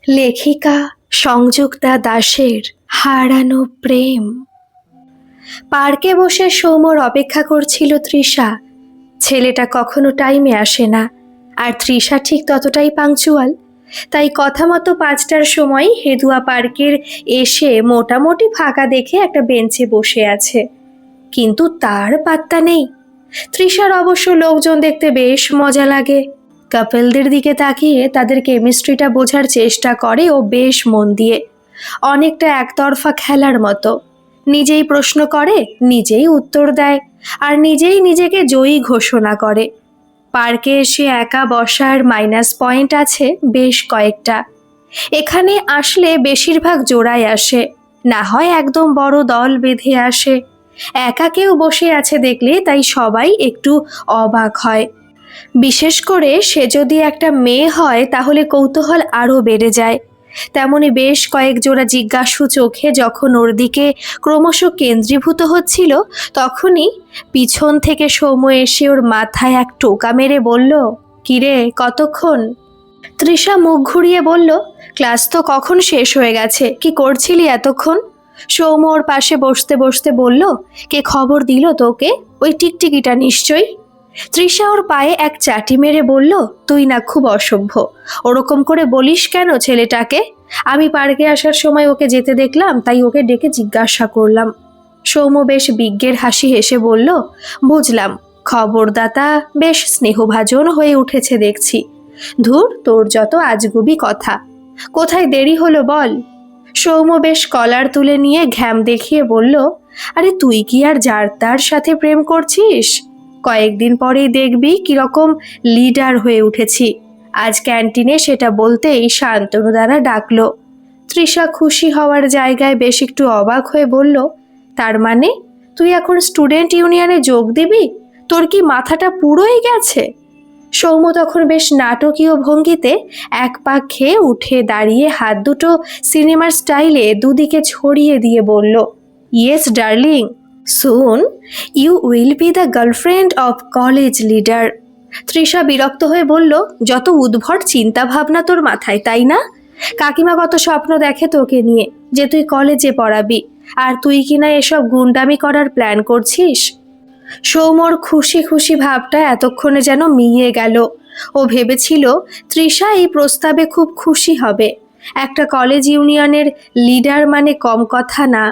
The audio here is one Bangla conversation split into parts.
লেখিকা সংযুক্তা দাশের হারানো প্রেম। পার্কে বসে সৌম্যর অপেক্ষা করছিল তৃষা। ছেলেটা কখনো টাইমে আসে না, আর তৃষা ঠিক ততটাই পাংচুয়াল। তাই কথা মতো 5টার সময় হেদুয়া পার্কের এসে মোটামুটি ফাঁকা দেখে একটা বেঞ্চে বসে আছে, কিন্তু তার পাত্তা নেই। তৃষার অবশ্য লোকজন দেখতে বেশ মজা লাগে। কাপলদের দিকে তাকিয়ে তাদের কেমিস্ট্রিটা বোঝার চেষ্টা করে ও বেশ মন দিয়ে। অনেকটা একতরফা খেলার মতো। নিজেই প্রশ্ন করে, নিজেই উত্তর দেয়, আর নিজেই নিজেকে জয়ী ঘোষণা করে। পার্কে এসে একা বসার মাইনাস পয়েন্ট আছে বেশ কয়েকটা। এখানে আসলে বেশিরভাগ জোড়ায় আসে, না হয় একদম বড় দল বেঁধে আসে। একা কেউ বসে আছে দেখলে তাই সবাই একটু অবাক হয়। বিশেষ করে সে যদি একটা মেয়ে হয় তাহলে কৌতূহল আরও বেড়ে যায়। তেমনি বেশ কয়েক জোড়া জিজ্ঞাসু চোখে যখন ওর দিকে ক্রমশ কেন্দ্রীভূত হচ্ছিল, তখনই পিছন থেকে সৌম্য এসে ওর মাথায় এক টোকা মেরে বলল, কিরে কতক্ষণ? তৃষা মুখ ঘুরিয়ে বলল, ক্লাস তো কখন শেষ হয়ে গেছে, কি করছিলি এতক্ষণ? সৌম্য ওর পাশে বসতে বসতে বলল, কে খবর দিল তোকে? ওই টিকটিকিটা নিশ্চয়ই। তৃষা ওর পায়ে এক চাটি মেরে বলল, তুই না খুব অসভ্য, ওরকম করে বলিস কেন ছেলেটাকে? আমি পার্কে আসার সময় ওকে যেতে দেখলাম, তাই ওকে ডেকে জিজ্ঞাসা করলাম। সৌম্য বেশ বিজ্ঞের হাসি হেসে বলল, বুঝলাম, খবরদাতা বেশ স্নেহভাজন হয়ে উঠেছে দেখছি। ধুর, তোর যত আজগুবি কথা। কোথায় দেরি হলো বল? সৌম্য বেশ কলার তুলে নিয়ে ঘ্যাম দেখিয়ে বলল, আরে তুই কি আর যার তার সাথে প্রেম করছিস? কয়েকদিন পরেই দেখবি কিরকম লিডার হয়ে উঠেছি। আজ ক্যান্টিনে সেটা বলতেই শান্তনু দ্বারা ডাকলো। তৃষা খুশি হওয়ার জায়গায় বেশ একটু অবাক হয়ে বলল, তার মানে তুই এখন স্টুডেন্ট ইউনিয়নে যোগ দিবি? তোর কি মাথাটা পুরোই গেছে? সৌম্য তখন বেশ নাটকীয় ভঙ্গিতে এক পা খেয়ে উঠে দাঁড়িয়ে হাত দুটো সিনেমার স্টাইলে দুদিকে ছড়িয়ে দিয়ে বলল, yes darling, soon you will be the girlfriend of college leader. Trisha বিরক্ত হয়ে বলল, যত উদ্ভট চিন্তা ভাবনা তোর মাথায়, তাই না? কাকিমা কত স্বপ্ন দেখে তোকে নিয়ে, যে তুই কলেজে পড়াবি, আর তুই কিনা এসব গুন্ডামি করার প্ল্যান করছিস। সৌম্যর খুশি খুশি ভাবটা এতক্ষণে যেন মিইয়ে গেল। ও ভেবেছিল তৃষা এই প্রস্তাবে খুব খুশি হবে। একটা কলেজ ইউনিয়নের লিডার মানে কম কথা না।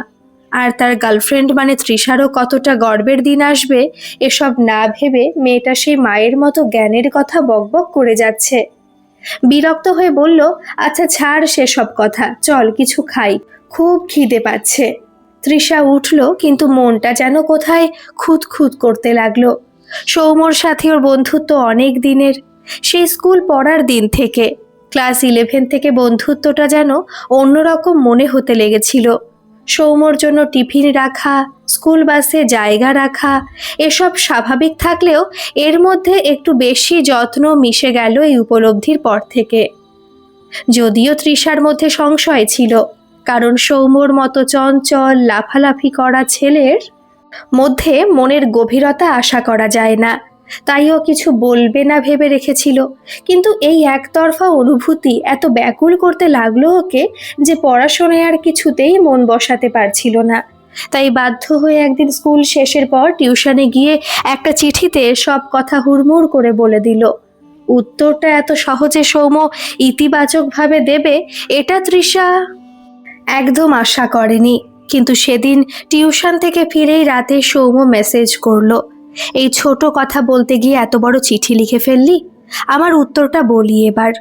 আর তার গার্লফ্রেন্ড মানে তৃষারও কতটা গর্বের দিন আসবে, এসব না ভেবে মেয়েটা সেই মায়ের মতো জ্ঞানের কথা বকবক করে যাচ্ছে। বিরক্ত হয়ে বলল, আচ্ছা ছাড় সেসব কথা, চল কিছু খাই, খুব খিদে পাচ্ছে। তৃষা উঠল, কিন্তু মনটা যেন কোথায় খুঁতখুত করতে লাগলো। সৌম্যর সাথে ওর বন্ধুত্ব অনেক দিনের, সেই স্কুল পড়ার দিন থেকে। ক্লাস 11 থেকে বন্ধুত্বটা যেন অন্যরকম মনে হতে লেগেছিল। সৌম্যর জন্য টিফিন রাখা, স্কুল বাসে জায়গা রাখা, এসব স্বাভাবিক থাকলেও এর মধ্যে একটু বেশি যত্ন মিশে গেল এই উপলব্ধির পর থেকে। যদিও তৃষার মধ্যে সংশয় ছিল, কারণ সৌম্যর মতো চঞ্চল লাফালাফি করা ছেলের মধ্যে মনের গভীরতা আশা করা যায় না। তাই ও কিছু বলবে না ভেবে রেখেছিল, কিন্তু এই একতরফা অনুভূতি এত ব্যাকুল করতে লাগলো ওকে যে পড়াশোনায় আর কিছুতেই মন বসাতে পারছিল না। তাই বাধ্য হয়ে একদিন স্কুল শেষের পর টিউশনে গিয়ে একটা চিঠিতে সব কথা হুড়মুড় করে বলে দিল। উত্তরটা এত সহজে সৌম্য ইতিবাচকভাবে দেবে এটা তৃষা একদম আশা করেনি। কিন্তু সেদিন টিউশন থেকে ফিরেই রাতে সৌম্য মেসেজ করলো, এই ছোট কথা বলতে গিয়ে এত বড় চিঠি লিখে ফেললি, আমার উত্তরটা বলি এবার,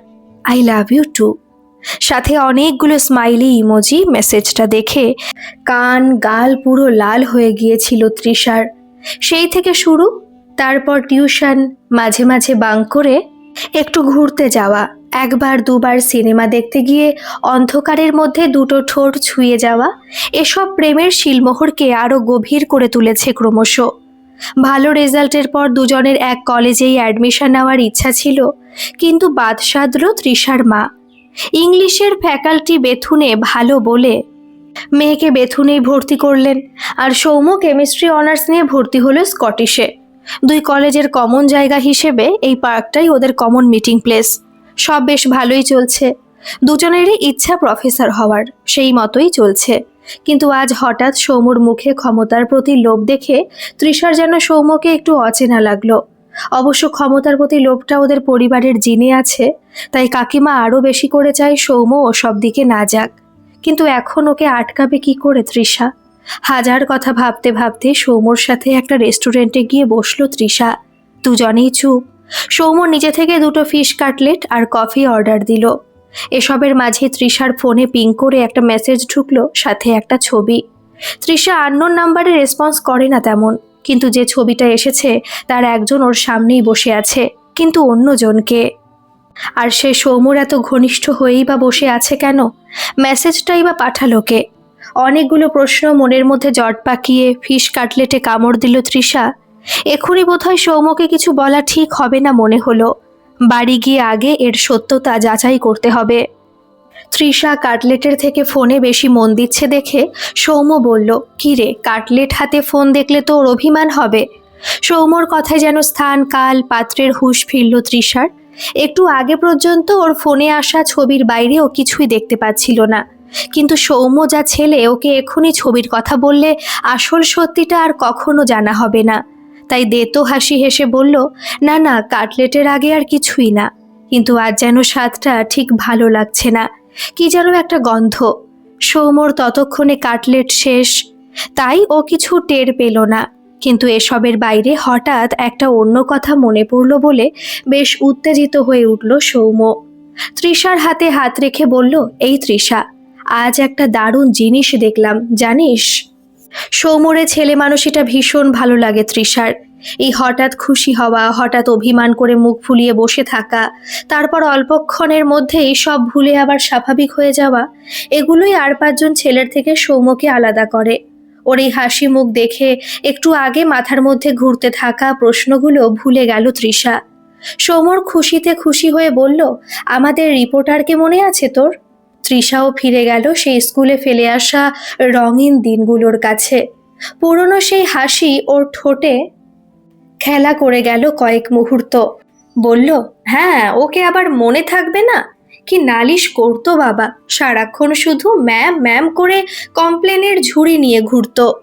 আই লাভ ইউ টু। সাথে অনেকগুলো স্মাইলি ইমোজি। মেসেজটা দেখে কান গাল পুরো লাল হয়ে গিয়েছিল তৃষার। সেই থেকে শুরু, তারপর টিউশন, মাঝে মাঝে বাঙ্ক করে একটু ঘুরতে যাওয়া, একবার দুবার সিনেমা দেখতে গিয়ে অন্ধকারের মধ্যে দুটো ঠোঁট ছুঁয়ে যাওয়া, এসব প্রেমের শিলমোহরকে আরও গভীর করে তুলেছে ক্রমশ। ভালো রেজাল্টের পর দুজনের এক কলেজেই অ্যাডমিশন নেওয়ার ইচ্ছা ছিল, কিন্তু বাদ সাধল তৃষার মা। ইংলিশের ফ্যাকাল্টি বেথুনে ভালো বলে মেয়েকে বেথুনেই ভর্তি করলেন, আর সৌম্য কেমিস্ট্রি অনার্স নিয়ে ভর্তি হলো স্কটিশে। দুই কলেজের কমন জায়গা হিসেবে এই পার্কটাই ওদের কমন মিটিং প্লেস। সব বেশ ভালোই চলছে। দুজনেরই ইচ্ছা প্রফেসর হওয়ার, সেই মতোই চলছে। কিন্তু আজ হঠাৎ সৌম্যর মুখে ক্ষমতার প্রতি লোভ দেখে তৃষার যেন সৌম্যকে একটু অচেনা লাগলো। অবশ্য ক্ষমতার প্রতি লোভটা ওদের পরিবারের জিনে আছে, তাই কাকিমা আরও বেশি করে চায় সৌম্য ওসব দিকে না যাক। কিন্তু এখন ওকে আটকাবে কি করে তৃষা? হাজার কথা ভাবতে ভাবতে সৌম্যর সাথে একটা রেস্টুরেন্টে গিয়ে বসলো তৃষা। দুজনেই চুপ। সৌম্য নিজে থেকে দুটো ফিশ কাটলেট আর কফি অর্ডার দিল। এসবের মাঝে তৃষার ফোনে পিং করে একটা মেসেজ ঢুকলো, সাথে একটা ছবি। তৃষা আননোন নাম্বারে রেসপন্স করে না তেমন, কিন্তু যে ছবিটা এসেছে তার একজন ওর সামনেই বসে আছে, কিন্তু অন্যজনকে। আর সে সৌম্যর এত ঘনিষ্ঠ হয়েই বা বসে আছে কেন? মেসেজটাই বা পাঠালো কে? অনেকগুলো প্রশ্ন মনের মধ্যে জট পাকিয়ে ফিশ কাটলেটে কামড় দিল তৃষা। এখনই বোধহয় সৌম্যকে কিছু বলা ঠিক হবে না মনে হলো। বাড়ি গিয়ে আগে এর সত্যতা যাচাই করতে হবে। তৃষা কাটলেটের থেকে ফোনে বেশি মন দিচ্ছে দেখে সৌম্য বলল, "কি রে, কাটলেট হাতে ফোন দেখলে তো ওর অভিমান হবে?" সৌম্যর কথায় যেন স্থান কাল পাত্রের হুঁশ ফিরল তৃষার। একটু আগে পর্যন্ত ওর ফোনে আসা ছবির বাইরে ও কিছুই দেখতে পাচ্ছিল না, কিন্তু সৌম্য যা ছেলে, ওকে এক্ষুনি ছবির কথা বললে আসল সত্যিটা আর কখনো জানা হবে না। তাই দেতো হাসি হেসে বলল, "না না, কাটলেটের আগে আর কিছুই না।" কিন্তু আজ যেন স্বাদটা ঠিক ভালো লাগছে না, কি যেন একটা গন্ধ। সৌম্যর ততক্ষণে কাটলেট শেষ, তাই ও কিছু টের পেল না। কিন্তু এসবের বাইরে হঠাৎ একটা অন্য কথা মনে পড়ল বলে বেশ উত্তেজিত হয়ে উঠল সৌম্য। তৃষার হাতে হাত রেখে বলল, "এই তৃষা, আজ একটা দারুণ জিনিস দেখলাম জানিস?" সৌম্যরে ছেলে মানুষটা ভীষণ ভালো লাগে তৃষার। এই হঠাৎ খুশি হওয়া, হঠাৎ অভিমান করে মুখ ফুলিয়ে বসে থাকা, তারপর অল্পক্ষণের মধ্যেই সব ভুলে আবার স্বাভাবিক হয়ে যাওয়া, এগুলোই আর পাঁচজন ছেলের থেকে সৌম্যকে আলাদা করে। ওর এই হাসি মুখ দেখে একটু আগে মাথার মধ্যে ঘুরতে থাকা প্রশ্নগুলো ভুলে গেল তৃষা। সৌম্যর খুশিতে খুশি হয়ে বলল, "আমাদের রিপোর্টারকে মনে আছে তোর?" তৃষাও ফিরে গেল সেই স্কুলে ফেলে আসা রঙিন দিনগুলোর কাছে। পুরনো সেই হাসি ওর ঠোঁটে খেলা করে গেল কয়েক মুহূর্ত। বলল, "হ্যাঁ, ওকে আবার মনে থাকবে না? কি নালিশ করতো বাবা, সারাক্ষণ শুধু ম্যাম ম্যাম করে কমপ্লেনের ঝুড়ি নিয়ে ঘুরতো।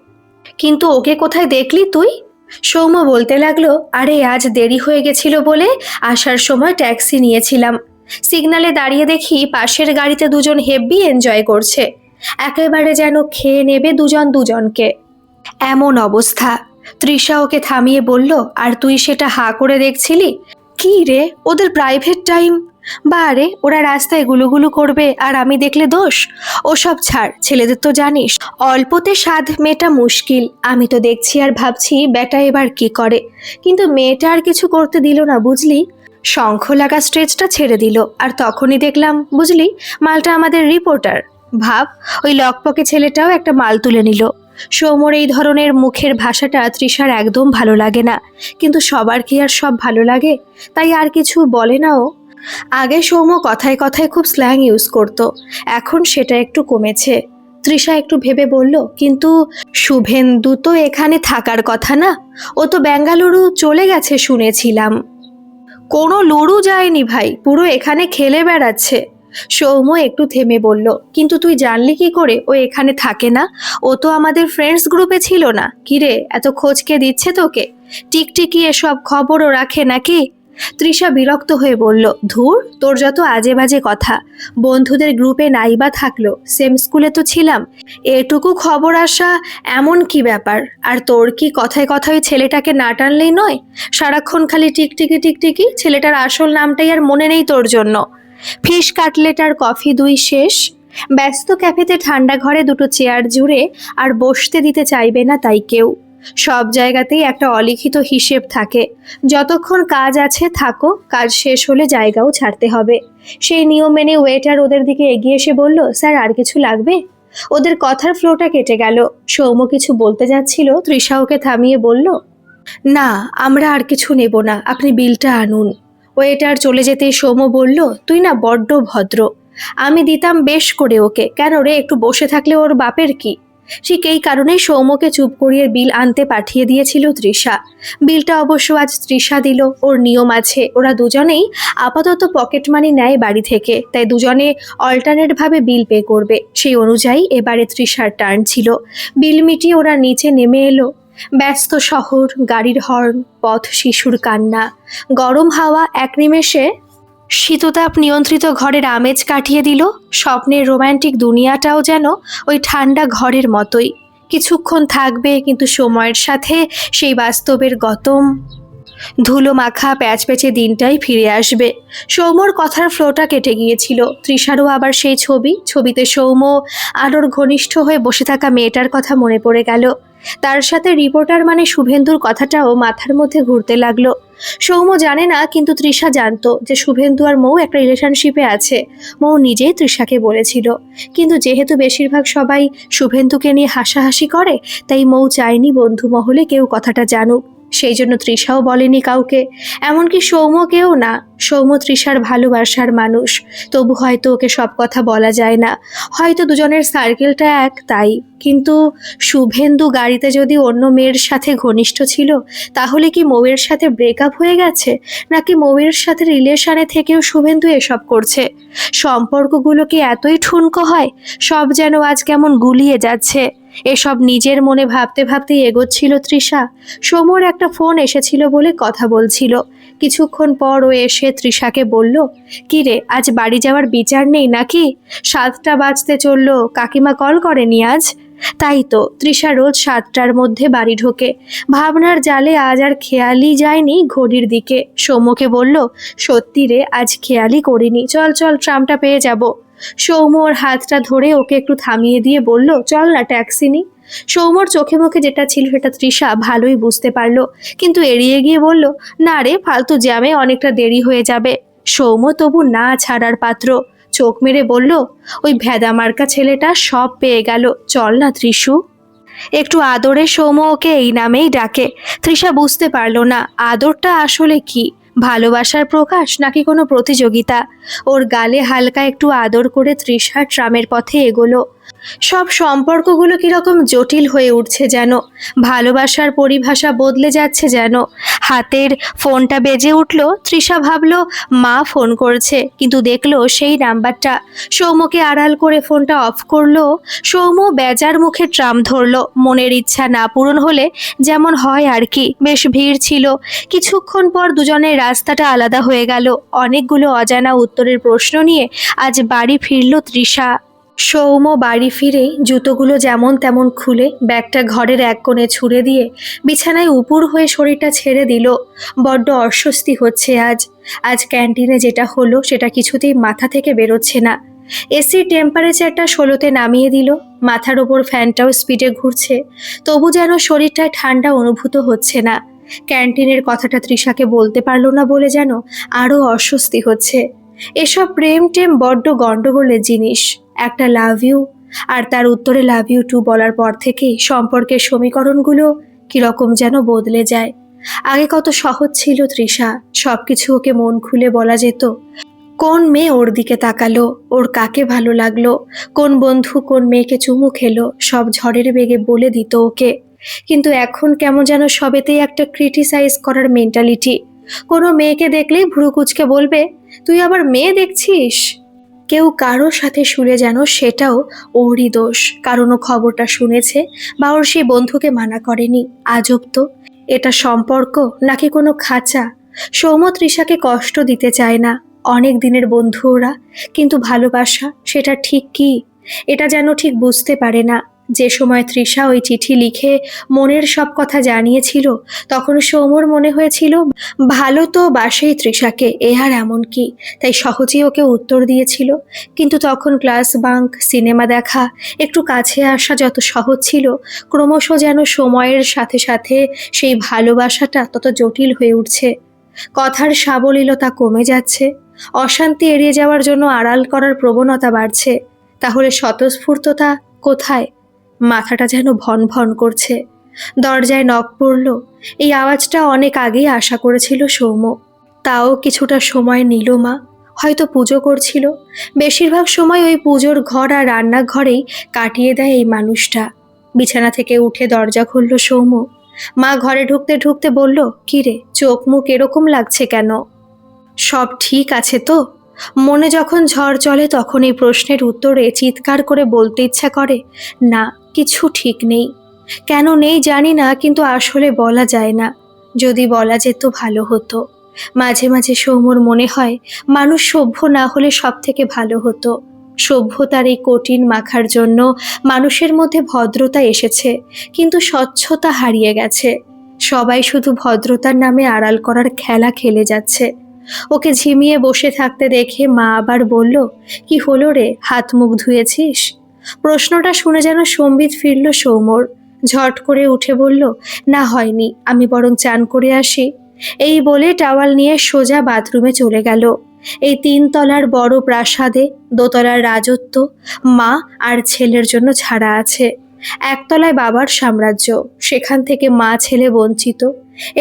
কিন্তু ওকে কোথায় দেখলি তুই?" সৌম্য বলতে লাগলো, "আরে আজ দেরি হয়ে গেছিল বলে আসার সময় ট্যাক্সি নিয়েছিলাম। সিগন্যালে দাঁড়িয়ে দেখি পাশের গাড়িতে দুজন হেব্বি এনজয় করছে, একেবারে যেন খেয়ে নেবে দুজন দুজনকে। এমন অবস্থা।" তৃষা ওকে থামিয়ে বলল, "আর তুই সেটা হাঁ করে দেখছিলি? কি রে, ওদের প্রাইভেট টাইম। বারে, ওরা রাস্তায় গুলুগুলু করবে আর আমি দেখলে দোষ? ওসব ছাড়, ছেলেদের তো জানিস অল্পতে স্বাদ মেটা মুশকিল। আমি তো দেখছি আর ভাবছি বেটা এবার কি করে, কিন্তু মেয়েটা আর কিছু করতে দিল না বুঝলি। শঙ্খ লাগা স্ট্রেচটা ছেড়ে দিল, আর তখনই দেখলাম বুঝলি মালটা আমাদের রিপোর্টার। ভাব, ওই লকপকে ছেলেটাও একটা মাল তুলে নিল।" সৌম্যর এই ধরনের মুখের ভাষাটা তৃষার একদম ভালো লাগে না, কিন্তু সবার কি আর সব ভালো লাগে? তাই আর কিছু বলে না ও। আগে সৌম্য কথায় কথায় খুব স্ল্যাং ইউজ করত, এখন সেটা একটু কমেছে। তৃষা একটু ভেবে বলল, "কিন্তু শুভেন্দু তো এখানে থাকার কথা না? ও তো বেঙ্গালুরু চলে গেছে শুনেছিলাম।" "কোনো লুরু যায়নি ভাই, পুরো এখানে খেলে বেড়াচ্ছে।" সৌম্য একটু থেমে বলল, "কিন্তু তুই জানলি কি করে ও এখানে থাকে না? ও তো আমাদের ফ্রেন্ডস গ্রুপে ছিল না। কিরে, এত খোঁজ কে দিচ্ছে তোকে? টিকটিকি এসব খবরও রাখে নাকি?" তৃষা বিরক্ত হয়ে বলল, "ধুর, তোর যত আজে বাজে কথা। বন্ধুদের গ্রুপে নাইবা থাকলো, সেম স্কুলে তো ছিলাম, এটুকু খবর আসা এমন কি ব্যাপার? আর তোর কি কথায় কথায় ছেলেটাকে না টানলেই নয়? সারাক্ষণ খালি টিকটিকি টিকটিকি, ছেলেটার আসল নামটাই আর মনে নেই তোর জন্য।" ফিশ কাটলেট আর কফি দুই শেষ। ব্যস্ত ক্যাফেতে ঠান্ডা ঘরে দুটো চেয়ার জুড়ে আর বসতে দিতে চাইবে না তাই কেউ। সব জায়গাতেই একটা অলিখিত হিসেব থাকে, যতক্ষণ কাজ আছে থাকো, কাজ শেষ হলে জায়গাও ছাড়তে হবে। সেই নিয়ম মেনে ওয়েটার ওদের দিকে এগিয়ে এসে বলল, "স্যার, আর কিছু লাগবে?" ওদের কথার ফ্লোটা কেটে গেল। সৌম্য কিছু বলতে যাচ্ছিল, তৃষা ওকে থামিয়ে বলল, "না, আমরা আর কিছু নেব না, আপনি বিলটা আনুন।" ওয়েটার চলে যেতেই সৌম্য বলল, "তুই না বড্ড ভদ্র। আমি দিতাম বেশ করে ওকে, কেন রে, একটু বসে থাকলে ওর বাপের কি?" ঠিক এই কারণেই সৌম্যকে চুপ করিয়ে বিল আনতে পাঠিয়ে দিয়েছিল তৃষা। বিলটা অবশ্য আজ তৃষা দিল। ওর নিয়ম আছে, ওরা দুজনেই আপাতত পকেট মানি নেয় বাড়ি থেকে, তাই দুজনে অল্টারনেট ভাবে বিল পে করবে। সেই অনুযায়ী এবারে তৃষার টার্ন ছিল। বিল মিটিয়ে ওরা নিচে নেমে এলো। ব্যস্ত শহর, গাড়ির হর্ন, পথ শিশুর কান্না, গরম হাওয়া এক নিমেষে শীততাপ নিয়ন্ত্রিত ঘরের আমেজ কাটিয়ে দিল। স্বপ্নের রোমান্টিক দুনিয়াটাও যেন ওই ঠান্ডা ঘরের মতোই কিছুক্ষণ থাকবে, কিন্তু সময়ের সাথে সেই বাস্তবের গতম ধুলো মাখা প্যাচপ্যাচে দিনটাই ফিরে আসবে। সৌম্যর কথার ফ্লোটা কেটে গিয়েছিল। তৃষারও আবার সেই ছবিতে সৌম্য আলোর ঘনিষ্ঠ হয়ে বসে থাকা মেয়েটার কথা মনে পড়ে গেল। তার সাথে রিপোর্টার মানে শুভেন্দুর কথাটাও মাথার মধ্যে ঘুরতে লাগলো। সৌম্য জানে না, কিন্তু তৃষা জানতো যে শুভেন্দু আর মৌ একটা রিলেশনশিপে আছে। মৌ নিজেই তৃষাকে বলেছিল, কিন্তু যেহেতু বেশিরভাগ সবাই শুভেন্দুকে নিয়ে হাসাহাসি করে, তাই মৌ চায়নি বন্ধু মহলে কেউ কথাটা জানুক। সেই জন্য তৃষাও বলেনি কাউকে, এমনকি সৌম্যকেও না। সৌম্য তৃষার ভালোবাসার মানুষ, তবু হয়তো ওকে সব কথা বলা যায় না। হয়তো দুজনের সার্কেলটা এক, তাই। কিন্তু শুভেন্দু গাড়িতে যদি অন্য মেয়ের সাথে ঘনিষ্ঠ ছিল, তাহলে কি মৌয়ের সাথে ব্রেকআপ হয়ে গেছে, নাকি মৌয়ের সাথে রিলেশনে থেকেও শুভেন্দু এসব করছে? সম্পর্কগুলো কি এতই ঠুনকো হয়? সব যেন আজ কেমন গুলিয়ে যাচ্ছে। এসব নিজের মনে ভাবতে ভাবতেই এগোচ্ছিল তৃষা। সৌম্যর একটা ফোন এসেছিল বলে কথা বলছিল। কিছুক্ষণ পর ও এসে তৃষাকে বলল, কি রে, আজ বাড়ি যাওয়ার বিচার নেই নাকি? 7টা বাজতে চললো, কাকিমা কল করেনি আজ? তাই তো, তৃষা রোজ 7টার মধ্যে বাড়ি ঢোকে। ভাবনার জালে আজ আর খেয়ালই যায়নি ঘড়ির দিকে। সৌম্যকে বলল, সত্যি রে, আজ খেয়ালই করিনি, চল চল, ট্রামটা পেয়ে যাব। সৌম্য ওর হাতটা ধরে ওকে একটু থামিয়ে দিয়ে বলল, চল না, ট্যাক্সি নি। সৌম্যর চোখে মুখে যেটা ছিল সেটা তৃষা ভালোই বুঝতে পারলো, কিন্তু এড়িয়ে গিয়ে বলল, না রে, ফালতু জ্যামে অনেকটা দেরি হয়ে যাবে। সৌম্য তবু না ছাড়ার পাত্র, চোখ মেরে বলল, ওই ভেদা মার্কা ছেলেটা সব পেয়ে গেল, চল না ত্রিশু। একটু আদরে সৌম্য ওকে এই নামেই ডাকে। তৃষা বুঝতে পারল না আদরটা আসলে কি, ভালোবাসার প্রকাশ নাকি কোনো প্রতিযোগিতা। ওর গালে হালকা একটু আদর করে তৃষা ট্রামের পথে এগোলো। সব সম্পর্কগুলো কিরকম জটিল হয়ে উঠছে যেন, ভালোবাসার পরিভাষা বদলে যাচ্ছে যেন। হাতের ফোনটা বেজে উঠল। তৃষা ভাবল মা ফোন করছে, কিন্তু দেখলো সেই নাম্বারটা। সৌম্যকে আড়াল করে ফোনটা অফ করলো। সৌম্য বেজার মুখে ট্রাম ধরলো। মনের ইচ্ছা না পূরণ হলে যেমন হয় আর কি। বেশ ভিড় ছিল। কিছুক্ষণ পর দুজনের রাস্তাটা আলাদা হয়ে গেল। অনেকগুলো অজানা উত্তরের প্রশ্ন নিয়ে আজ বাড়ি ফিরল তৃষা। সৌম্য বাড়ি ফিরে জুতোগুলো যেমন তেমন খুলে ব্যাগটা ঘরের এক কোণে ছুঁড়ে দিয়ে বিছানায় উপুর হয়ে শরীরটা ছেড়ে দিল। বড্ড অস্বস্তি হচ্ছে আজ। আজ ক্যান্টিনে যেটা হলো সেটা কিছুতেই মাথা থেকে বেরোচ্ছে না। এসির টেম্পারেচারটা 16তে নামিয়ে দিল। মাথার ওপর ফ্যানটাও স্পিডে ঘুরছে, তবু যেন শরীরটায় ঠান্ডা অনুভূত হচ্ছে না। ক্যান্টিনের কথাটা তৃষাকে বলতে পারলো না বলে যেন আরও অস্বস্তি হচ্ছে। এসব প্রেম টেম বড্ড গন্ডগোলের জিনিস। একটা লাভ ইউ আর তার উত্তরে লাভ ইউ টু বলার পর থেকেই সম্পর্কের সমীকরণগুলো কিরকম যেন বদলে যায়। আগে কত সহজ ছিল তৃষা, সবকিছু ওকে মন খুলে বলা যেত। কোন মেয়ে ওর দিকে তাকালো, ওর কাকে ভালো লাগলো, কোন বন্ধু কোন মেয়েকে চুমু খেলো, সব ঝড়ের বেগে বলে দিত ওকে। কিন্তু এখন কেমন যেন সবেতেই একটা ক্রিটিসাইজ করার মেন্টালিটি। কোনো মেয়েকে দেখলেই ভ্রু কুঁচকে বলবে, তুই আবার মেয়ে দেখছিস। কেউ কারোর সাথে শুলে যেন সেটাও ওরই দোষ, কারণ ও খবরটা শুনেছে বা ওর সেই বন্ধুকে মানা করেনি। আজব তো, এটা সম্পর্ক নাকি কোনো খাঁচা? সৌম্য তৃষাকে কষ্ট দিতে চায় না। অনেক দিনের বন্ধু ওরা, কিন্তু ভালোবাসা সেটা ঠিক কি, এটা যেন ঠিক বুঝতে পারে না। যে সময় তৃষা ওই চিঠি লিখে মনের সব কথা জানিয়েছিল, তখন সৌম্যর মনে হয়েছিল ভালো তো বাসেই তৃষাকে, এ আর এমন কি, তাই সহজেই ওকে উত্তর দিয়েছিল। কিন্তু তখন ক্লাস বাঙ্ক, সিনেমা দেখা, একটু কাছে আসা যত সহজ ছিল, ক্রমশ যেন সময়ের সাথে সাথে সেই ভালোবাসাটা তত জটিল হয়ে উঠছে। কথার সাবলীলতা কমে যাচ্ছে, অশান্তি এড়িয়ে যাওয়ার জন্য আড়াল করার প্রবণতা বাড়ছে। তাহলে স্বতঃস্ফূর্ততা কোথায়? মাথাটা যেন ভন ভন করছে। দরজায় নক পড়ল। এই আওয়াজটা অনেক আগেই আশা করেছিল সৌম্য। তাও কিছুটা সময় নিল মা। হয়তো পুজো করছিল। বেশিরভাগ সময় ওই পুজোর ঘর আর রান্নাঘরেই কাটিয়ে দেয় এই মানুষটা। বিছানা থেকে উঠে দরজা খুলল সৌম্য। মা ঘরে ঢুকতে ঢুকতে বলল, কিরে, চোখ মুখ এরকম লাগছে কেন? সব ঠিক আছে তো? মনে যখন ঝড় চলে তখন এই প্রশ্নের উত্তরে চিৎকার করে বলতে ইচ্ছা করে, না, কিছু ঠিক নেই। কেন নেই জানি না, কিন্তু আসলে বলা যায় না। যদি বলা যেত ভালো হতো। মাঝে মাঝে সৌম্যর মনে হয় মানুষ সভ্য না হলে সব থেকে ভালো হতো। সভ্যতার এই কঠিন মাখার জন্য মানুষের মধ্যে ভদ্রতা এসেছে, কিন্তু স্বচ্ছতা হারিয়ে গেছে। সবাই শুধু ভদ্রতার নামে আড়াল করার খেলা খেলে যাচ্ছে। ওকে ঝিমিয়ে বসে থাকতে দেখে মা আবার বলল, কি হলো রে, হাত মুখ ধুয়েছিস? প্রশ্নটা শুনে যেন সম্বিত ফিরল সৌম্যর। ঝট করে উঠে বলল, না, হয়নি, আমি বরং চান করে আসি। এই বলে টাওয়াল নিয়ে সোজা বাথরুমে চলে গেল। এই 3 তলার বড় প্রাসাদে 2 তলার রাজত্ব মা আর ছেলের জন্য ছাড়া আছে। 1 তলায় বাবার সাম্রাজ্য, সেখান থেকে মা ছেলে বঞ্চিত।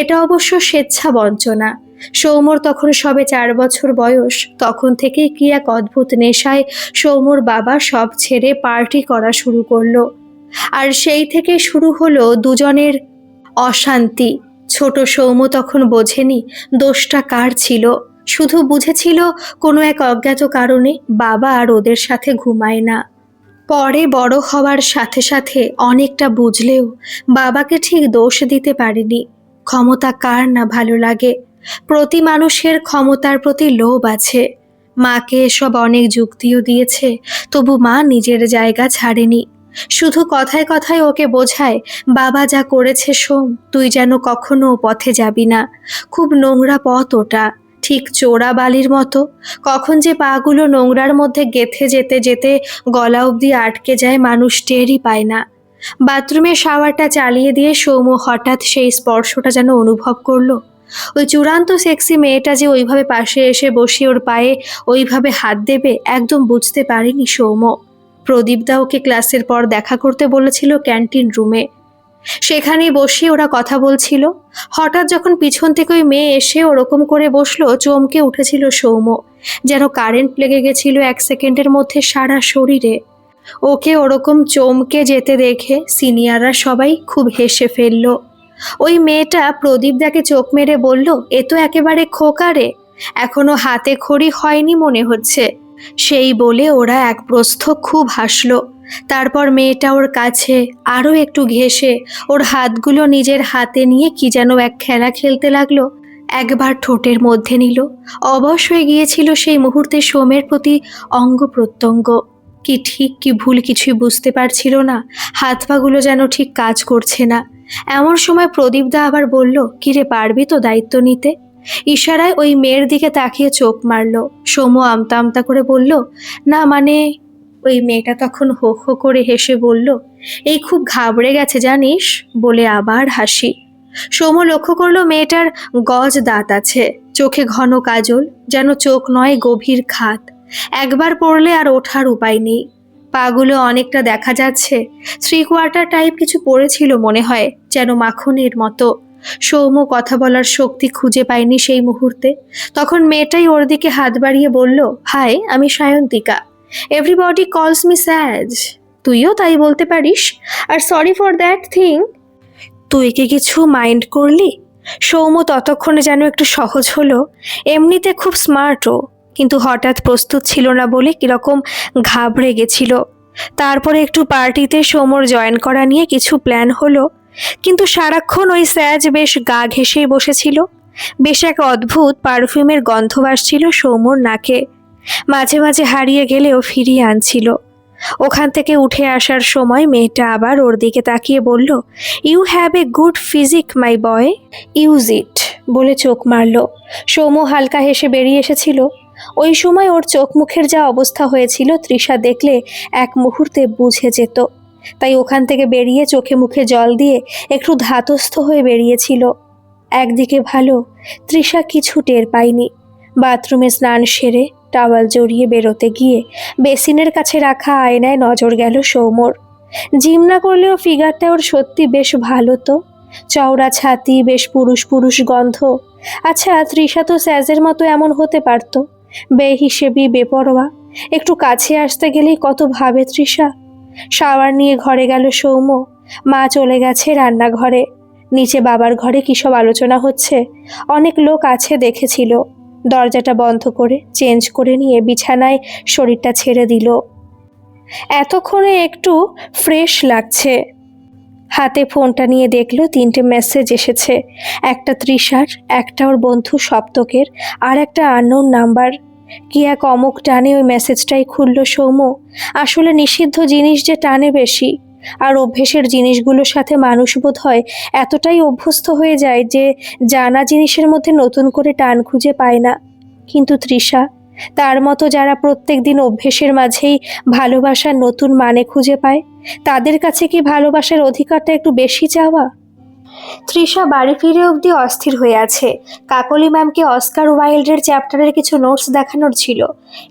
এটা অবশ্য স্বেচ্ছা বঞ্চনা। সৌম্যর তখন সবে 4 বছর বয়স। তখন থেকেই কি এক অদ্ভুত নেশায় সৌম্যর বাবা সব ছেড়ে পার্টি করা শুরু করলো। আর সেই থেকে শুরু হলো দুজনের অশান্তি। ছোট সৌম্য তখন বোঝেনি দোষটা কার ছিল, শুধু বুঝেছিল কোনো এক অজ্ঞাত কারণে বাবা আর ওদের সাথে ঘুমায় না। পরে বড় হওয়ার সাথে সাথে অনেকটা বুঝলেও বাবাকে ঠিক দোষ দিতে পারেনি। ক্ষমতা কার না ভালো লাগে? প্রতি মানুষের ক্ষমতার প্রতি লোভ আছে। মাকে এসব অনেক যুক্তিও দিয়েছে, তবু মা নিজের জায়গা ছাড়েনি। শুধু কথায় কথায় ওকে বোঝায়, বাবা যা করেছে সোম, তুই যেন কখনো ও পথে যাবি না। খুব নোংরা পথ ওটা, ঠিক চোরা বালির মতো। কখন যে পাগুলো নোংরার মধ্যে গেথে যেতে যেতে গলা অবধি আটকে যায় মানুষ টেরই পায় না। বাথরুমে শাওয়ারটা চালিয়ে দিয়ে সৌম্য হঠাৎ সেই স্পর্শটা যেন অনুভব করলো। ওই চূড়ান্ত সেক্সি মেয়েটা যে ওইভাবে পাশে এসে বসিয়ে ওর পায়ে ওইভাবে হাত দেবে একদম বুঝতে পারেনি সৌম্য। প্রদীপদা ওকে ক্লাসের পর দেখা করতে বলেছিল ক্যান্টিন রুমে। সেখানেই বসিয়ে ওরা কথা বলছিল। হঠাৎ যখন পিছন থেকে ওই মেয়ে এসে ওরকম করে বসলো, চমকে উঠেছিল সৌম্য। যেন কারেন্ট লেগে গেছিল 1 সেকেন্ডের মধ্যে সারা শরীরে। ওকে ওরকম চমকে যেতে দেখে সিনিয়ররা সবাই খুব হেসে ফেলল। ওই মেয়েটা প্রদীপদাকে চোখ মেরে বলল, এ তো একেবারে খোকা রে, এখনো হাতে খড়ি হয়নি মনে হচ্ছে। সেই বলে ওরা এক প্রস্থ খুব হাসলো। তারপর মেয়েটা ওর কাছে আরও একটু ঘেঁষে ওর হাতগুলো নিজের হাতে নিয়ে কি যেন এক খেলা খেলতে লাগলো। একবার ঠোঁটের মধ্যে নিল। অবশ হয়ে গিয়েছিল সেই মুহূর্তে সোমের প্রতি অঙ্গ প্রত্যঙ্গ। কি ঠিক কি ভুল কিছুই বুঝতে পারছিল না। হাত পাগুলো যেন ঠিক কাজ করছে না। এমন সময় প্রদীপদা আবার বলল, কিরে, পারবি তো দায়িত্ব নিতে? ইশারায় ওই মেয়ের দিকে তাকিয়ে চোখ মারল। সোমু আমতা আমতা করে বলল, না মানে। ওই মেয়েটা তখন হো হো করে হেসে বলল, এই খুব ঘাবড়ে গেছে জানিস, বলে আবার হাসি। সোমু লক্ষ্য করলো মেয়েটার গজ দাঁত আছে, চোখে ঘন কাজল, যেন চোখ নয় গভীর খাত। একবার পড়লে আর ওঠার উপায় নেই। পাগুলো অনেকটা দেখা যাচ্ছে 3/4 টাইপ কিছু পড়েছিল মনে হয়, যেন মাখনের মতো। সৌম্য কথা বলার শক্তি খুঁজে পায়নি সেই মুহূর্তে। তখন মেয়েটাই ওর দিকে হাত বাড়িয়ে বলল, হাই, আমি Sayantika. Everybody calls me Saj. তুইও তাই বলতে পারিস। আর সরি ফর দ্যাট থিং। তুই কি কিছু মাইন্ড করলি? সৌম্য ততক্ষণে যেন একটু সহজ হলো। এমনিতে খুব স্মার্টও, কিন্তু হঠাৎ প্রস্তুত ছিল না বলে কিরকম ঘাবড়ে গেছিল। তারপরে একটু পার্টিতে সৌম্যর জয়েন করা নিয়ে কিছু প্ল্যান হলো, কিন্তু সারাক্ষণ ওই স্যাজ বেশ গা ঘেঁষেই বসেছিল। বেশ এক অদ্ভুত পারফিউমের গন্ধ আসছিল সৌম্যর নাকে। মাঝে মাঝে হারিয়ে গেলেও ফিরিয়ে আনছিল। ওখান থেকে উঠে আসার সময় মেয়েটা আবার ওর দিকে তাকিয়ে বলল, you have a good physique my boy, use it, বলে চোখ মারল। সৌম্য হালকা হেসে বেরিয়ে এসেছিল। ওই সময় ওর চোখ মুখের যা অবস্থা হয়েছিল তৃষা দেখলে এক মুহূর্তে বুঝে যেত। তাই ওখান থেকে বেরিয়ে চোখে মুখে জল দিয়ে একটু ধাতস্থ হয়ে বেরিয়েছিল। একদিকে ভালো, তৃষা কিছু টের পায়নি। বাথরুমে স্নান সেরে টাওয়াল জড়িয়ে বেরোতে গিয়ে বেসিনের কাছে রাখা আয়নায় নজর গেল সৌম্যর। জিম না করলেও ফিগারটা ওর সত্যি বেশ ভালো তো। চওড়া ছাতি, বেশ পুরুষ পুরুষ গন্ধ। আচ্ছা, তৃষা তো স্যাজের মতো এমন হতে পারত, বেহিসেবি বেপরোয়া। একটু কাছে আসতে গেলেই কত ভাবে তৃষা। শাওয়ার নিয়ে ঘরে গেল সৌম্য। মা চলে গেছে রান্নাঘরে। নিচে বাবার ঘরে কী সব আলোচনা হচ্ছে। অনেক লোক আছে দেখেছিল। দরজাটা বন্ধ করে চেঞ্জ করে নিয়ে বিছানায় শরীরটা ছেড়ে দিল। এতক্ষণে একটু ফ্রেশ লাগছে। হাতে ফোনটা নিয়ে দেখলো 3টে মেসেজ এসেছে। একটা তৃষার, একটা ওর বন্ধু সপ্তকের, আর একটা আননোন নাম্বার। কি এক অমুক টানে ওই মেসেজটাই খুলল সৌম্য। আসলে নিষিদ্ধ জিনিস যে টানে বেশি, আর অভ্যেসের জিনিসগুলোর সাথে মানুষ বোধ হয় এতটাই অভ্যস্ত হয়ে যায় যে জানা জিনিসের মধ্যে নতুন করে টান খুঁজে পায় না। কিন্তু তৃষা, তার মতো যারা প্রত্যেক দিন অভ্যেসের মাঝেই ভালোবাসার নতুন মানে খুঁজে পায়, তাদের কাছে কি ভালোবাসার অধিকারটা একটু বেশি চাওয়া? তৃষা বাড়ি ফিরে অবধি অস্থির হয়ে আছে। কাকলি ম্যামকে অস্কার ওয়াইল্ডের চ্যাপ্টারের কিছু নোটস দেখানোর ছিল।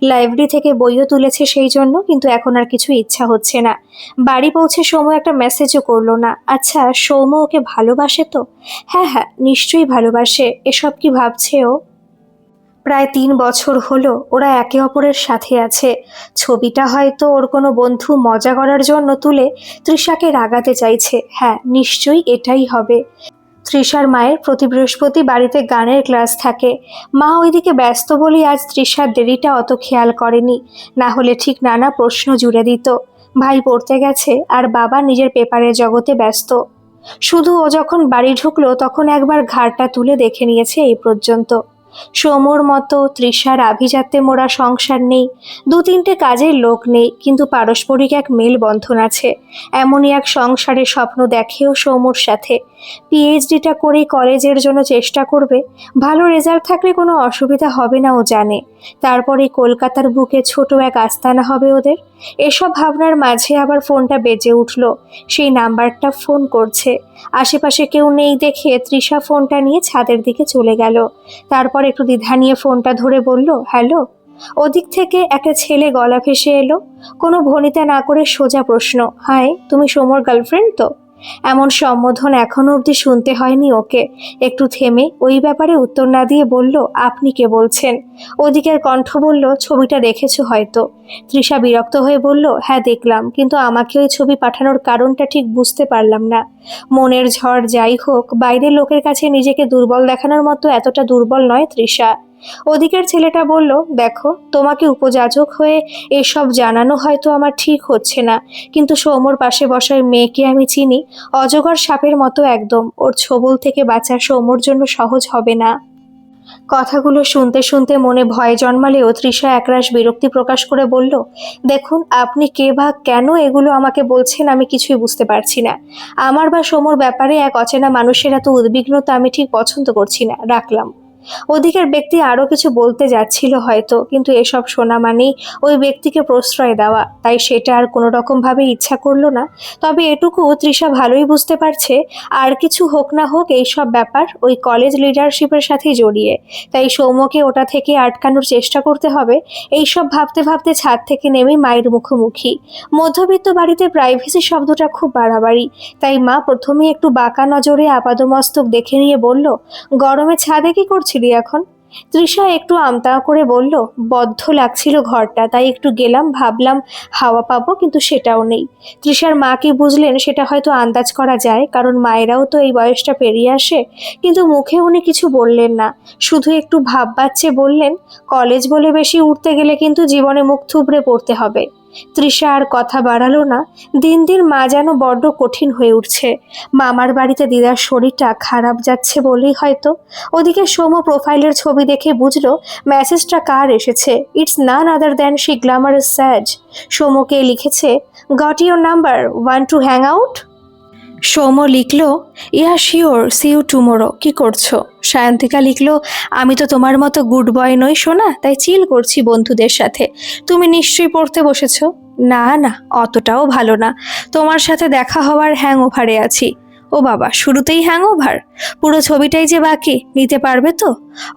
লাইব্রেরি থেকে বইও তুলেছে সেই জন্য, কিন্তু এখন আর কিছু ইচ্ছা হচ্ছে না। বাড়ি পৌঁছে সৌম্য একটা মেসেজও করলো না। আচ্ছা, সৌম্য ওকে ভালোবাসে তো? হ্যাঁ হ্যাঁ, নিশ্চয়ই ভালোবাসে। এসব কি ভাবছে ও? প্রায় 3 বছর হলো ওরা একে অপরের সাথে আছে। ছবিটা হয়তো ওর কোনো বন্ধু মজা করার জন্য তুলে তৃষাকে রাগাতে চাইছে। হ্যাঁ, নিশ্চয়ই এটাই হবে। তৃষার মায়ের প্রতি বৃহস্পতি বাড়িতে গানের ক্লাস থাকে। মা ওইদিকে ব্যস্ত বলেই আজ তৃষার দেরিটা অত খেয়াল করেনি, না হলে ঠিক নানা প্রশ্ন জুড়ে দিত। ভাই পড়তে গেছে আর বাবা নিজের পেপারের জগতে ব্যস্ত। শুধু ও যখন বাড়ি ঢুকলো তখন একবার ঘাড়টা তুলে দেখে নিয়েছে এই পর্যন্ত। সৌম্যর মতো তৃষার আভিজাত্যে মোড়া সংসার নেই, 2-3টে কাজের লোক নেই, কিন্তু পারস্পরিক এক মেলবন্ধন আছে। এমনই এক সংসারের স্বপ্ন দেখেও সৌম্যর সাথে। পিএইচডিটা করেই কলেজের জন্য চেষ্টা করবে। ভালো রেজাল্ট থাকলে কোনো অসুবিধা হবে না ও জানে। তারপরে কলকাতার বুকে ছোট এক আস্তানা হবে ওদের। এসব ভাবনার মাঝে আবার ফোনটা বেজে উঠল। সেই নাম্বারটা ফোন করছে। আশেপাশে কেউ নেই দেখে তৃষা ফোনটা নিয়ে ছাদের দিকে চলে গেল। তারপর একটু দ্বিধা নিয়ে ফোনটা ধরে বলল, হ্যালো। ওদিক থেকে একটা ছেলে গলা ভেসে এলো। কোনো ভনিতা না করে সোজা প্রশ্ন, হাই, তুমি সৌম্যর গার্লফ্রেন্ড তো? এমন সম্বোধন এখনো অবধি শুনতে হয়নি ওকে। একটু থেমে ওই ব্যাপারে উত্তর না দিয়ে বলল, আপনি কে বলছেন? ওদিকের কণ্ঠ বলল, ছবিটা দেখেছো হয়তো। তৃষা বিরক্ত হয়ে বলল, হ্যাঁ দেখলাম, কিন্তু আমাকে ওই ছবি পাঠানোর কারণটা ঠিক বুঝতে পারলাম না। মনের ঝড় যাই হোক, বাইরের লোকের কাছে নিজেকে দুর্বল দেখানোর মতো এতটা দুর্বল নয় তৃষা। ওদিকের ছেলেটা বলল, দেখো, তোমাকে উপযাচক হয়ে এসব জানানো হয়তো আমার ঠিক হচ্ছে না, কিন্তু সৌম্যর পাশে বসার মেয়েকে আমি চিনি। অজগর সাপের মতো একদম। ওর ছোবল থেকে বাঁচা সৌম্যর জন্য সহজ হবে না। কথাগুলো শুনতে শুনতে মনে ভয় জন্মালেও তৃষা একরাশ বিরক্তি প্রকাশ করে বলল, দেখুন, আপনি কে বা কেন এগুলো আমাকে বলছেন আমি কিছুই বুঝতে পারছি না। আমার বা সৌম্যর ব্যাপারে এক অচেনা মানুষের এত উদ্বিগ্নতা আমি ঠিক পছন্দ করছি না। রাখলাম। ওদিকের ব্যক্তি আরও কিছু বলতে যাচ্ছিল হয়তো, কিন্তু এসব শোনা মানেই ওই ব্যক্তিকে প্রশ্রয় দেওয়া, তাই সেটা আর কোনো রকমভাবে ইচ্ছা করলো না। তবে এটুকু তৃষা ভালোই বুঝতে পারছে, আর কিছু হোক না হোক এইসব ব্যাপার ওই কলেজ লিডারশিপের সাথেই জড়িয়ে, তাই সৌম্যকে ওটা থেকে আটকানোর চেষ্টা করতে হবে। এইসব ভাবতে ভাবতে ছাদ থেকে নেমে মায়ের মুখোমুখি। মধ্যবিত্ত বাড়িতে প্রাইভেসি শব্দটা খুব বাড়াবাড়ি, তাই মা প্রথমেই একটু বাঁকা নজরে আপাদমস্তক দেখে নিয়ে বলল, গরমে ছাদে কি করছিলি এখন? তৃষা একটু আমতা করে বলল, বদ্ধ লাগছিল ঘরটা, তাই একটু গেলাম, ভাবলাম হাওয়া পাবো, কিন্তু সেটাও নেই। তৃষার মা কি বুঝলেন সেটা হয়তো আন্দাজ করা যায়, কারণ মায়েরাও তো এই বয়সটা পেরিয়ে আসে। কিন্তু মুখে উনি কিছু বললেন না, শুধু একটু ভাব বাচ্চে বললেন, কলেজ বলে বেশি উঠতে গেলে কিন্তু জীবনে মুখ থুবড়ে পড়তে হবে। তৃষা আর কথা বাড়ালো না। দিন দিন মা যেন বড্ড কঠিন হয়ে উঠছে। মামার বাড়িতে দিদার শরীরটা খারাপ যাচ্ছে বলেই হয়তো। ওদিকে সৌম্য প্রোফাইলের ছবি দেখে বুঝলো মেসেজটা কার এসেছে। It's none other than she glamorous Saj. সৌম্যকে লিখেছে, got your number, want to hang out? Soumya লিখল, yeah sure, see you tomorrow. কি করছো? সায়ন্তিকা লিখল, আমি তো তোমার মতো গুড বয় নই সোনা, তাই চিল করছি বন্ধুদের সাথে। তুমি নিশ্চয়ই পড়তে বসেছো? না না, অতটাও ভালো না। তোমার সাথে দেখা হওয়ার হ্যাংওভারে আছি। ও বাবা, শুরুতেই হ্যাংওভার? পুরো ছবিটাই যে বাকি, নিতে পারবে তো?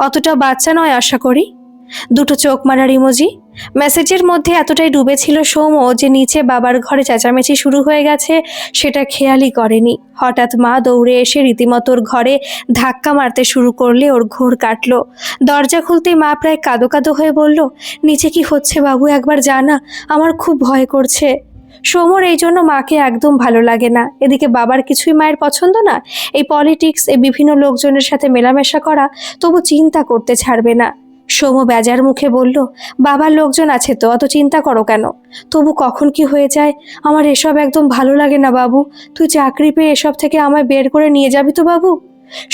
অতটা বাচ্চা নয় আশা করি। 2টো চোখ মারার ইমোজি। মেসেজের মধ্যে এতটাই ডুবেছিল সৌম্য যে নিচে বাবার ঘরে চেঁচামেচি শুরু হয়ে গেছে সেটা খেয়ালই করেনি। হঠাৎ মা দৌড়ে এসে রীতিমতো ওর ঘরে ধাক্কা মারতে শুরু করলে ওর ঘোর কাটলো। দরজা খুলতেই মা প্রায় কাঁদো কাঁদো হয়ে বলল, নিচে কি হচ্ছে বাবু, একবার জানা, আমার খুব ভয় করছে। সৌম্যর এই জন্য মাকে একদম ভালো লাগে না। এদিকে বাবার কিছুই মায়ের পছন্দ না, এই পলিটিক্স, এই বিভিন্ন লোকজনের সাথে মেলামেশা করা তবু চিন্তা করতে ছাড়বে না। সৌম্য বেজার মুখে বলল, বাবার লোকজন আছে তো, অত চিন্তা করো কেন? তবু কখন কি হয়ে যায়, আমার এসব একদম ভালো লাগে না বাবু। তুই চাকরি পেয়ে এসব থেকে আমায় বের করে নিয়ে যাবি তো বাবু?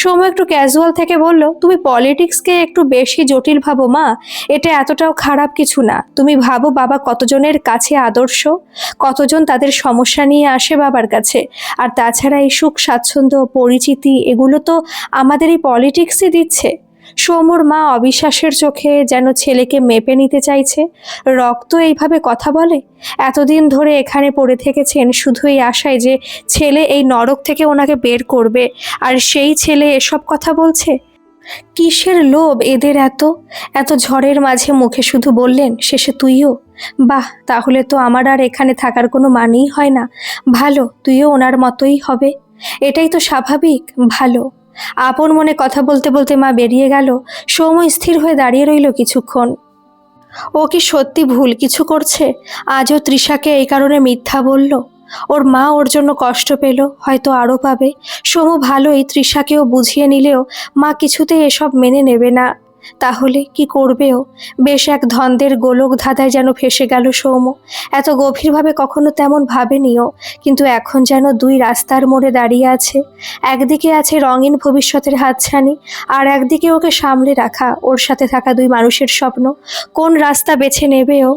সৌম্য একটু ক্যাজুয়াল থেকে বলল, তুমি পলিটিক্সকে একটু বেশি জটিল ভাবো মা, এটা এতটাও খারাপ কিছু না। তুমি ভাবো বাবা কতজনের কাছে আদর্শ, কতজন তাদের সমস্যা নিয়ে আসে বাবার কাছে। আর তাছাড়া এই সুখ স্বাচ্ছন্দ্য পরিচিতি এগুলো তো আমাদের এই পলিটিক্সই দিচ্ছে। সৌম্যর মা অবিশ্বাসের চোখে যেন ছেলেকে মেপে নিতে চাইছে। রক্ত এইভাবে কথা বলে? এতদিন ধরে এখানে পড়ে থেকেছেন শুধু এই আশায় যে ছেলে এই নরক থেকে ওনাকে বের করবে, আর সেই ছেলে এসব কথা বলছে। কিসের লোভ এদের এত? এত ঝড়ের মাঝে মুখে শুধু বললেন, শেষে তুইও? বাহ, তাহলে তো আমার আর এখানে থাকার কোনো মানেই হয় না। ভালো, তুইও ওনার মতোই হবে, এটাই তো স্বাভাবিক। ভালো। আপন মনে কথা বলতে বলতে মা বেরিয়ে গেল। সৌম্য স্থির হয়ে দাঁড়িয়ে রইল কিছুক্ষণ। ও কি সত্যি ভুল কিছু করছে? আজও তৃষাকে এই কারণে মিথ্যা বলল? ওর মা ওর জন্য কষ্ট পেল, হয়তো আরও পাবে। সৌম্য ভালোই তৃষাকেও বুঝিয়ে নিলেও মা কিছুতেই এসব মেনে নেবে না। তাহলে কি করবে ও? বেশ এক ধন্দের গোলক ধাঁধায় যেন ফেসে গেল সৌম্য। এত গভীরভাবে কখনো তেমন ভাবেনিও, কিন্তু এখন যেন দুই রাস্তার মোড়ে দাঁড়িয়ে আছে। একদিকে আছে রঙিন ভবিষ্যতের হাতছানি, আর একদিকে ওকে সামলে রাখা ওর সাথে থাকা দুই মানুষের স্বপ্ন। কোন রাস্তা বেছে নেবে ও?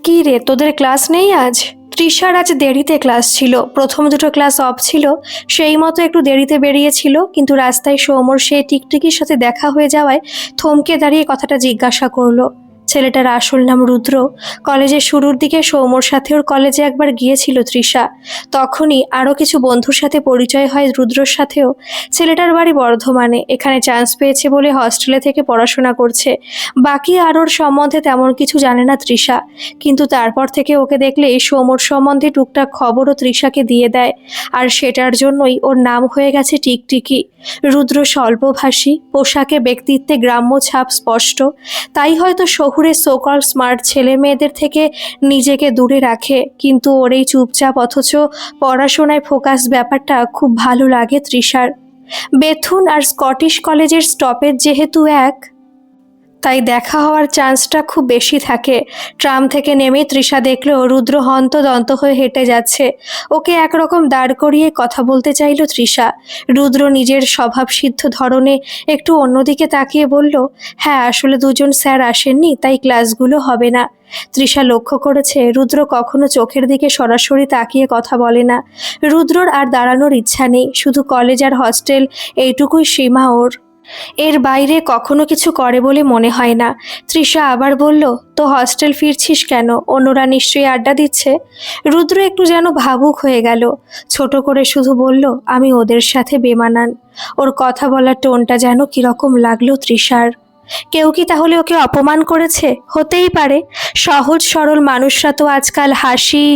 কি রে, তোদের ক্লাস নেই আজ? তৃষার আজ দেরিতে ক্লাস ছিল, প্রথম দুটো ক্লাস অফ ছিল, সেই মতো একটু দেরিতে বেরিয়েছিল। কিন্তু রাস্তায় সৌম্যর সেই টিকটিকির সাথে দেখা হয়ে যাওয়ায় থমকে দাঁড়িয়ে কথাটা জিজ্ঞাসা করলো। ছেলেটার আসল নাম রুদ্র। কলেজের শুরুর দিকে সৌম্যর সাথে ওর কলেজে একবার গিয়েছিল তৃষা, তখনই আরও কিছু বন্ধুর সাথে পরিচয় হয় রুদ্রর সাথেও। ছেলেটার বাড়ি বর্ধমানে, এখানে চান্স পেয়েছে বলে হস্টেলে থেকে পড়াশোনা করছে। বাকি আর ওর সম্বন্ধে তেমন কিছু জানে না তৃষা, কিন্তু তারপর থেকে ওকে দেখলে সৌম্যর সম্বন্ধে টুকটাক খবরও তৃষাকে দিয়ে দেয়। আর সেটার জন্যই ওর নাম হয়ে গেছে টিকটিকি। রুদ্র স্বল্পভাষী, পোশাকে ব্যক্তিত্বে গ্রাম্য ছাপ স্পষ্ট, তাই হয়তো শহুরে সোকল স্মার্ট ছেলে মেয়েদের থেকে নিজেকে দূরে রাখে। কিন্তু ওর এই চুপচাপ অথচ পড়াশোনায় ফোকাস ব্যাপারটা খুব ভালো লাগে তৃষার। বেথুন আর স্কটিশ কলেজের স্টপেজ যেহেতু এক, তাই দেখা হওয়ার চান্সটা খুব বেশি থাকে। ট্রাম থেকে নেমে তৃষা দেখলো রুদ্র হন্তদন্ত হয়ে হেঁটে যাচ্ছে। ওকে একরকম দাঁড় করিয়ে কথা বলতে চাইল তৃষা। রুদ্র নিজের স্বভাবসিদ্ধ ধরনে একটু অন্যদিকে তাকিয়ে বলল, হ্যাঁ আসলে দুজন স্যার আসেননি, তাই ক্লাসগুলো হবে না। তৃষা লক্ষ্য করেছে রুদ্র কখনো চোখের দিকে সরাসরি তাকিয়ে কথা বলে না। রুদ্রর আর দাঁড়ানোর ইচ্ছা নেই, শুধু কলেজ আর হস্টেল এইটুকুই সীমা ওর, এর বাইরে কখনো কিছু করে বলে মনে হয় না। তৃষা আবার বলল, তো হস্টেল ফিরছিস কেন? অন্যরা নিশ্চয়ই আড্ডা দিচ্ছে। রুদ্র একটু যেন ভাবুক হয়ে গেল, ছোট করে শুধু বলল, আমি ওদের সাথে বেমানান। ওর কথা বলার টোনটা যেন কিরকম লাগলো তৃষার। কেউ কি তাহলে ওকে অপমান করেছে? হতেই পারে, সহজ সরল মানুষরা তো আজকাল হাসি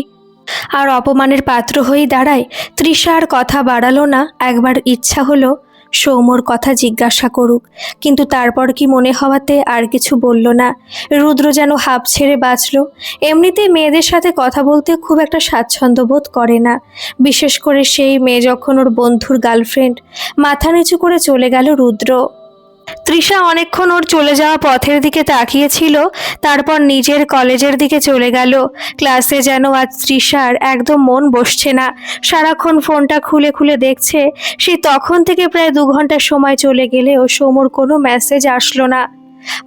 আর অপমানের পাত্র হয়েই দাঁড়ায়। তৃষা আর কথা বাড়ালো না। একবার ইচ্ছা হলো সৌম্যর কথা জিজ্ঞাসা করুক, কিন্তু তারপর কি মনে হওয়াতে আর কিছু বলল না। রুদ্র যেন হাঁপ ছেড়ে বাঁচল। এমনিতেই মেয়েদের সাথে কথা বলতে খুব একটা স্বাচ্ছন্দ্য বোধ করে না, বিশেষ করে সেই মেয়ে যখন ওর বন্ধুর গার্লফ্রেন্ড। মাথা নিচু করে চলে গেল রুদ্র। তৃষা অনেকক্ষণ ওর চলে যাওয়া পথের দিকে তাকিয়েছিল, তারপর নিজের কলেজের দিকে চলে গেল। ক্লাসে যেন আজ তৃষার একদম মন বসছে না, সারাক্ষণ ফোনটা খুলে খুলে দেখছে। সেই তখন থেকে প্রায় 2 ঘন্টা সময় চলে গেলেও সৌম্যর কোনো মেসেজ আসলো না।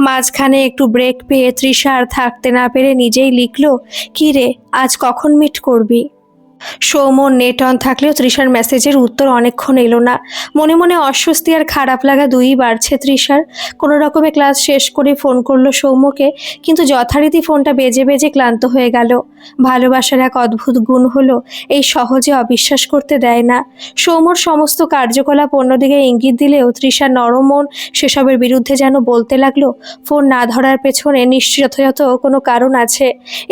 মাঝখানে একটু ব্রেক পেয়ে তৃষা আর থাকতে না পেরে নিজেই লিখল, কী রে, আজ কখন মিট করবি? সৌম্যর নেট অন থাকলেও তৃষার মেসেজের উত্তর অনেকক্ষণ এলো না। মনে মনে অস্বস্তি আর খারাপ লাগা দুইই বাড়ছে তৃষার। কোনো রকমে ক্লাস শেষ করে ফোন করলো সৌম্যকে, কিন্তু যথারীতি ফোনটা বেজে বেজে ক্লান্ত হয়ে গেল। ভালোবাসার এক অদ্ভুত গুণ হলো, এই সহজে অবিশ্বাস করতে দেয় না। সৌম্যর সমস্ত কার্যকলাপ অন্যদিকে ইঙ্গিত দিলেও তৃষার নরম মন সেসবের বিরুদ্ধে যেন বলতে লাগলো, ফোন না ধরার পেছনে নিশ্চয় যথাযথ কোনো কারণ আছে।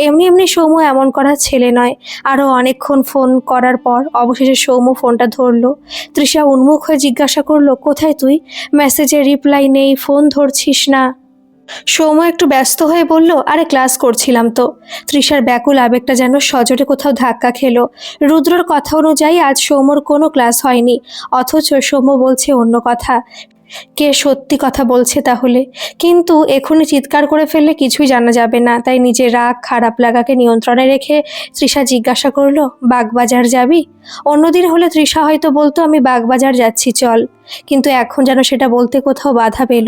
এমনি এমনি সৌম্য এমন করার ছেলে নয়। আরও অনেকক্ষণ ফোন করার পর অবশেষে সৌম্য ফোনটা ধরলো। তৃষা উন্মুখ হয়ে জিজ্ঞাসা করলো, কোথায় তুই? মেসেজের রিপ্লাই নেই, ফোন ধরছিস না। সৌম্য একটু ব্যস্ত হয়ে বলল, আরে ক্লাস করছিলাম তো। তৃষার ব্যাকুল আবেগটা যেন সজোরে কোথাও ধাক্কা খেলো। রুদ্রর কথা অনুযায়ী আজ সৌম্যর কোনো ক্লাস হয়নি, অথচ সৌম্য বলছে অন্য কথা। কে সত্যি কথা বলছে তাহলে? কিন্তু এখনই চিৎকার করে ফেললে কিছুই জানা যাবে না, তাই নিজের রাগ খারাপ লাগাকে নিয়ন্ত্রণে রেখে তৃষা জিজ্ঞাসা করলো, বাগবাজার যাবি? অন্যদিন হলে তৃষা হয়তো বলতো, আমি বাগবাজার যাচ্ছি চল, কিন্তু এখন যেন সেটা বলতে কোথাও বাধা পেল।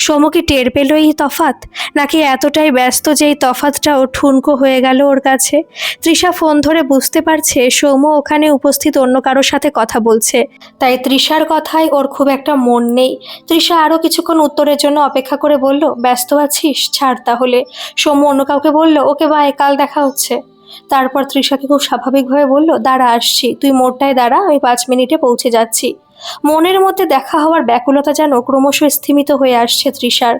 সৌম্য কি টের পেল এই তফাৎ, নাকি এতটাই ব্যস্ত যে এই তফাৎটাও ঠুনকো হয়ে গেল ওর কাছে? তৃষা ফোন ধরে বুঝতে পারছে সৌম্য ওখানে উপস্থিত অন্য কারোর সাথে কথা বলছে, তাই তৃষার কথায় ওর খুব একটা মন নেই। তৃষা আরও কিছুক্ষণ উত্তরের জন্য অপেক্ষা করে বলল, ব্যস্ত আছিস, ছাড় তাহলে। সৌম্য অন্য কাউকে বলল, ওকে বাই, কাল দেখা হচ্ছে। তারপর তৃষাকে খুব স্বাভাবিকভাবে বলল, দাঁড়া আসছি, তুই মোড়টায় দাঁড়া, আমি 5 মিনিটে পৌঁছে যাচ্ছি। মনের মধ্যে দেখা হওয়ার ব্যাকুলতা যেন ক্রমশ স্থিমিত হয়ে আসছে তৃষার।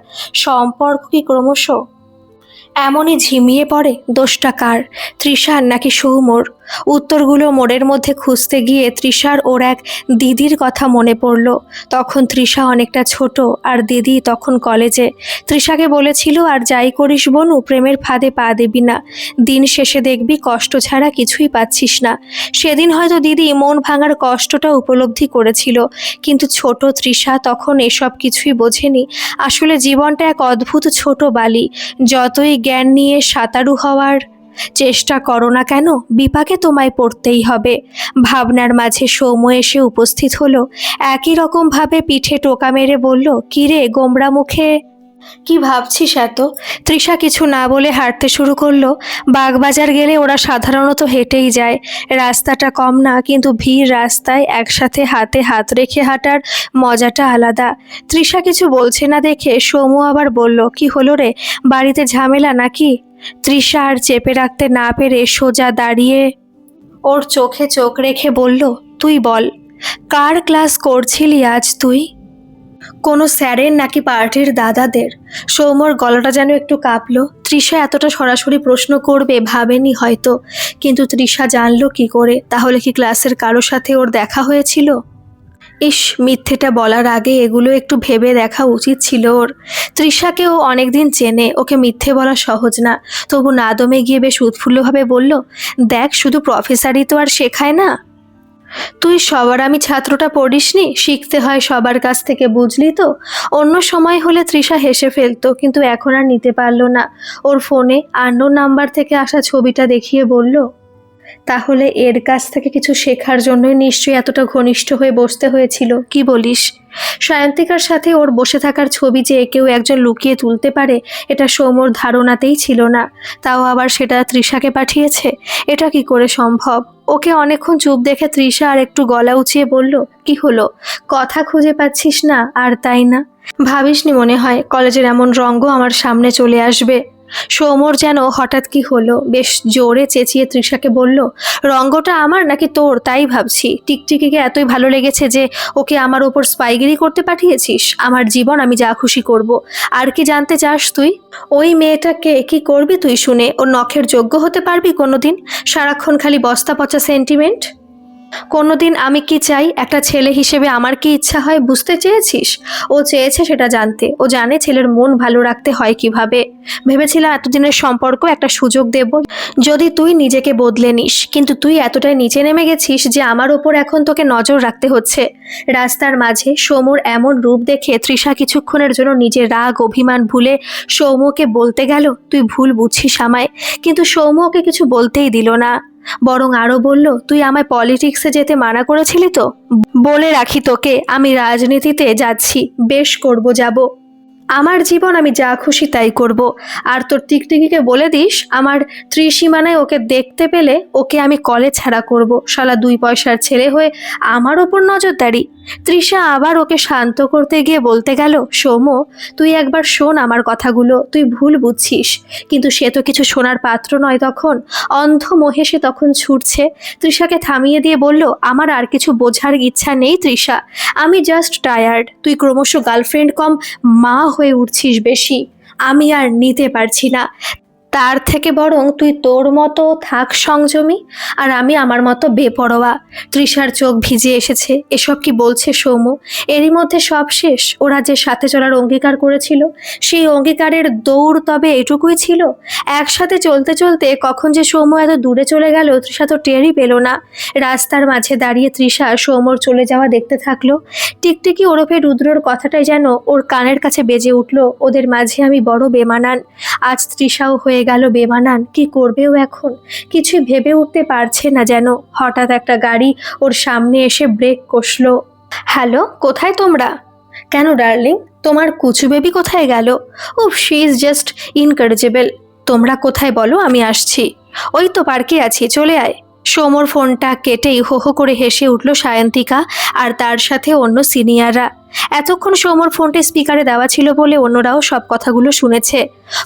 সম্পর্ক কি ক্রমশ এমনই ঝিমিয়ে পড়ে? দোষটা কার, তৃষার নাকি সৌম্যর? উত্তরগুলো মোড়ের মধ্যে খুঁজতে গিয়ে তৃষার ওর এক দিদির কথা মনে পড়ল। তখন তৃষা অনেকটা ছোট, আর দিদি তখন কলেজে। তৃষাকে বলেছিল, আর যাই করিস বনু, প্রেমের ফাঁদে পা দিবি না, দিন শেষে দেখবি কষ্ট ছাড়া কিছুই পাচ্ছিস না। সেদিন হয়তো দিদি মন ভাঙার কষ্টটা উপলব্ধি করেছিল, কিন্তু ছোট তৃষা তখন এসব কিছুই বোঝেনি। আসলে জীবনটা এক অদ্ভুত ছোট বালি, যতই জ্ঞান নিয়ে সাঁতারু হওয়ার চেষ্টা করো না কেন, বিপাকে তোমায় পড়তেই হবে। ভাবনার মাঝে সৌম্য এসে উপস্থিত হলো। একই রকম ভাবে পিঠে টোকা মেরে বলল, কিরে গোমরা মুখে কি ভাবছিস এত? তৃষা কিছু না বলে হাঁটতে শুরু করলো। বাগবাজার গেলে ওরা সাধারণত হেঁটেই যায়, রাস্তাটা কম না, কিন্তু ভিড় রাস্তায় একসাথে হাতে হাত রেখে হাঁটার মজাটা আলাদা। তৃষা কিছু বলছে না দেখে সৌম্য আবার বলল, কি হলো রে, বাড়িতে ঝামেলা নাকি? তৃষা আর চেপে রাখতে না পেরে সোজা দাঁড়িয়ে ওর চোখে চোখ রেখে বলল, তুই বল, কার ক্লাস করছিলি আজ তুই? কোনো স্যারের নাকি পার্টির দাদাদের? সৌম্যর গলাটা যেন একটু কাঁপলো। তৃষা এতটা সরাসরি প্রশ্ন করবে ভাবেনি হয়তো, কিন্তু তৃষা জানলো কি করে? তাহলে কি ক্লাসের কারোর সাথে ওর দেখা হয়েছিল? ইস, মিথ্যেটা বলার আগে এগুলো একটু ভেবে দেখা উচিত ছিল ওর। তৃষাকেও অনেকদিন চেনে, ওকে মিথ্যে বলা সহজ না। তবু না দমে গিয়ে বেশ উৎফুল্লভাবে বলল, দেখ, শুধু প্রফেসরই তো আর শেখায় না। তুই সবার আমি ছাত্রটা পড়িসনি, শিখতে হয় সবার কাছ থেকে, বুঝলি তো? অন্য সময় হলে তৃষা হেসে ফেলতো, কিন্তু এখন আর নিতে পারল না। ওর ফোনে আননোন নাম্বার থেকে আসা ছবিটা দেখিয়ে বলল, তাহলে এর কাছ থেকে কিছু শেখার জন্যই নিশ্চয়ই এতটা ঘনিষ্ঠ হয়ে বসতে হয়েছিল, কি বলিস? সায়ন্তিকার সাথে ওর বসে থাকার ছবি যে কেউ একজন লুকিয়ে তুলতে পারে, এটা সৌম্যর ধারণাতেই ছিল না। তাও আবার সেটা তৃষাকে পাঠিয়েছে, এটা কি করে সম্ভব? ওকে অনেকক্ষণ চুপ দেখে তৃষা আর একটু গলা উঁচিয়ে বলল, কি হলো, কথা খুঁজে পাচ্ছিস না আর তাই না? ভাবিসনি মনে হয় কলেজের এমন রঙ্গ আমার সামনে চলে আসবে? সৌম্যর যেন হঠাৎ কি হলো, বেশ জোরে চেঁচিয়ে তৃষাকে বলল, রঙ্গটা আমার নাকি তোর তাই ভাবছি। টিকটিকিকে এতই ভালো লেগেছে যে ওকে আমার ওপর স্পাইগিরি করতে পাঠিয়েছিস? আমার জীবন আমি যা খুশি করব। আর কি জানতে চাস তুই? ওই মেয়েটাকে কি করবি তুই শুনে? ওর নখের যোগ্য হতে পারবি কোনোদিন? সারাক্ষণ খালি বস্তা পচা সেন্টিমেন্ট। কোনোদিন আমি কি চাই, একটা ছেলে হিসেবে আমার কি ইচ্ছা হয় বুঝতে চেয়েছিস? ও চেয়েছে সেটা জানতে, ও জানে ছেলের মন ভালো রাখতে হয় কিভাবে। ভেবেছিলাম এতদিনের সম্পর্ক একটা সুযোগ দেব, যদি তুই নিজেকে বদলে নিস, কিন্তু তুই এতটাই নিচে নেমে গেছিস যে আমার ওপর এখন তোকে নজর রাখতে হচ্ছে। রাস্তার মাঝে সৌম্যর এমন রূপ দেখে তৃষা কিছুক্ষণের জন্য নিজের রাগ অভিমান ভুলে সৌম্যকে বলতে গেল, তুই ভুল বুঝছিস আমায়। কিন্তু সৌম্য ওকে কিছু বলতেই দিল না, বরং আরো বলল, তুই আমায় পলিটিক্সে যেতে মানা করেছিলি তো? বলে রাখি তোকে, আমি রাজনীতিতে যাচ্ছি, বেশ করব, যাব। আমার জীবন আমি যা খুশি তাই করব। আর তোর টিকটিকিকে বলে দিস, আমার ত্রিসীমানায় ওকে দেখতে পেলে ওকে আমি কলেজ ছাড়া করব। শালা 2 পয়সার ছেলে হয়ে আমার ওপর নজরদারি। তৃষা আবার ওকে শান্ত করতে গিয়ে বলতে গেল, সৌম্য, তুই একবার শোন আমার কথাগুলো, তুই ভুল বুঝছিস। কিন্তু সে তো কিছু শোনার পাত্র নয় তখন, অন্ধ মোহে সে তখন ছুটছে। তৃষাকে থামিয়ে দিয়ে বলল, আমার আর কিছু বোঝার ইচ্ছা নেই তৃষা, আমি জাস্ট টায়ার্ড। তুই ক্রমশ গার্লফ্রেন্ড কম মা হয়ে উঠছিস বেশি, আমি আর নিতে পারছি না। তার থেকে বরং তুই তোর মতো থাক সংযমী, আর আমি আমার মতো বেপরোয়া। তৃষার চোখ ভিজে এসেছে। এসব কি বলছে সৌম্য? এরই মধ্যে সব শেষ। ওরা যে সাথে চলার অঙ্গীকার করেছিল, সেই অঙ্গীকারের দৌড় তবে এটুকুই ছিল? একসাথে চলতে চলতে কখন যে সৌম্য এত দূরে চলে গেল তৃষা তো টেরই পেল না। রাস্তার মাঝে দাঁড়িয়ে তৃষা সৌম্যর চলে যাওয়া দেখতে থাকলো। টিকটিকি ওরফে রুদ্রর কথাটাই যেন ওর কানের কাছে বেজে উঠল। ওদের মাঝে আমি বড় বেমানান। আজ তৃষাও হয়ে গেল বেমানান। কি করবেও এখন? কিছু ভেবে উঠতে পারছে না যেন। হঠাৎ একটা গাড়ি ওর সামনে এসে ব্রেক কষলো। হ্যালো, কোথায় তোমরা? কেন ডার্লিং, তোমার কুচু বেবি কোথায় গেল? উফ, শি ইজ জাস্ট ইনকারেজেবল। তোমরা কোথায় বলো, আমি আসছি। ওই তো পার্কে আছি, চলে আয়। সৌম্যর ফোনটা কেটেই হো হো করে হেসে উঠল সায়ন্তিকা আর তার সাথে অন্য সিনিয়ররা। এতক্ষণ সৌম্যর ফোনটা স্পিকারে দেওয়া ছিল বলে অন্যরাও সব কথাগুলো শুনেছে।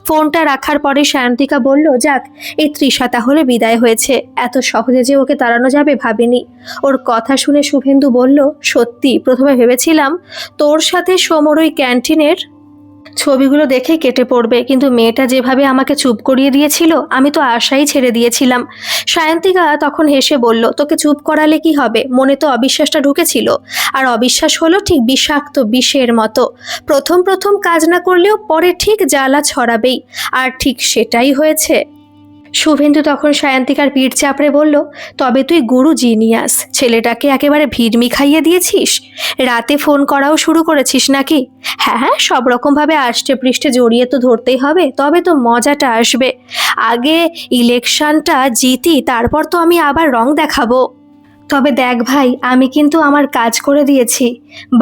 ফোনটা রাখার পরে সায়ন্তিকা বলল, যাক, এই তৃষা তাহলে বিদায় হয়েছে। এত সহজে যে ওকে তাড়ানো যাবে ভাবিনি। ওর কথা শুনে শুভেন্দু বলল, সত্যি প্রথমে ভেবেছিলাম তোর সাথে সৌম্যর ওই ক্যান্টিনের ছবিগুলো দেখে কেটে পড়বে, কিন্তু মেয়েটা যেভাবে আমাকে চুপ করিয়ে দিয়েছিল আমি তো আশাই ছেড়ে দিয়েছিলাম। সায়ন্তিকা তখন হেসে বলল, তোকে চুপ করালে কি হবে? মনে তো অবিশ্বাসটা ঢুকেছিল, আর অবিশ্বাস হলো ঠিক বিষাক্ত বিষের মতো। প্রথম প্রথম কাজ না করলেও পরে ঠিক জ্বালা ছড়াবেই, আর ঠিক সেটাই হয়েছে। শুভেন্দু তখন সায়ন্তিকার পিঠ চাপড়ে বলল, তবে তুই গুরু জিনিয়াস। ছেলেটাকে একেবারে ভিড়মি খাইয়ে দিয়েছিস। রাতে ফোন করাও শুরু করেছিস নাকি? হ্যাঁ হ্যাঁ, সব রকমভাবে আষ্টে পৃষ্ঠে জড়িয়ে তো ধরতেই হবে, তবে তো মজাটা আসবে। আগে ইলেকশনটা জিতি, তারপর তো আমি আবার রং দেখাবো। তবে দেখ ভাই, আমি কিন্তু আমার কাজ করে দিয়েছি,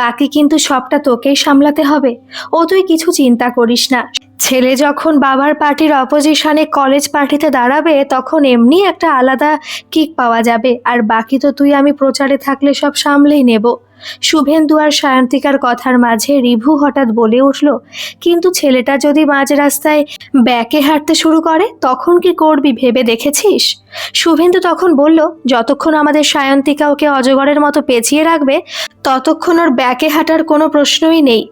বাকি কিন্তু সবটা তোকেই সামলাতে হবে। ও তুই কিছু চিন্তা করিস না। ছেলে যখন বাবার পার্টির অপোজিশনে কলেজ পার্টিতে দাঁড়াবে তখন এমনি একটা আলাদা কিক পাওয়া যাবে, আর বাকি তো তুই আমি প্রচারে থাকলে সব সামলেই নেব। শুভেন্দু আর সায়ন্তিকার কথার মাঝে রিভু হঠাৎ বলে উঠল, কিন্তু ছেলেটা যদি মাঝ রাস্তায় ব্যাকে হাঁটতে শুরু করে তখন কি করবি ভেবে দেখেছিস? শুভেন্দু তখন বলল, যতক্ষণ আমাদের সায়ন্তিকা ওকে অজগরের মতো পেঁচিয়ে রাখবে ততক্ষণ ওর ব্যাকে হাঁটার কোনো প্রশ্নই নেই।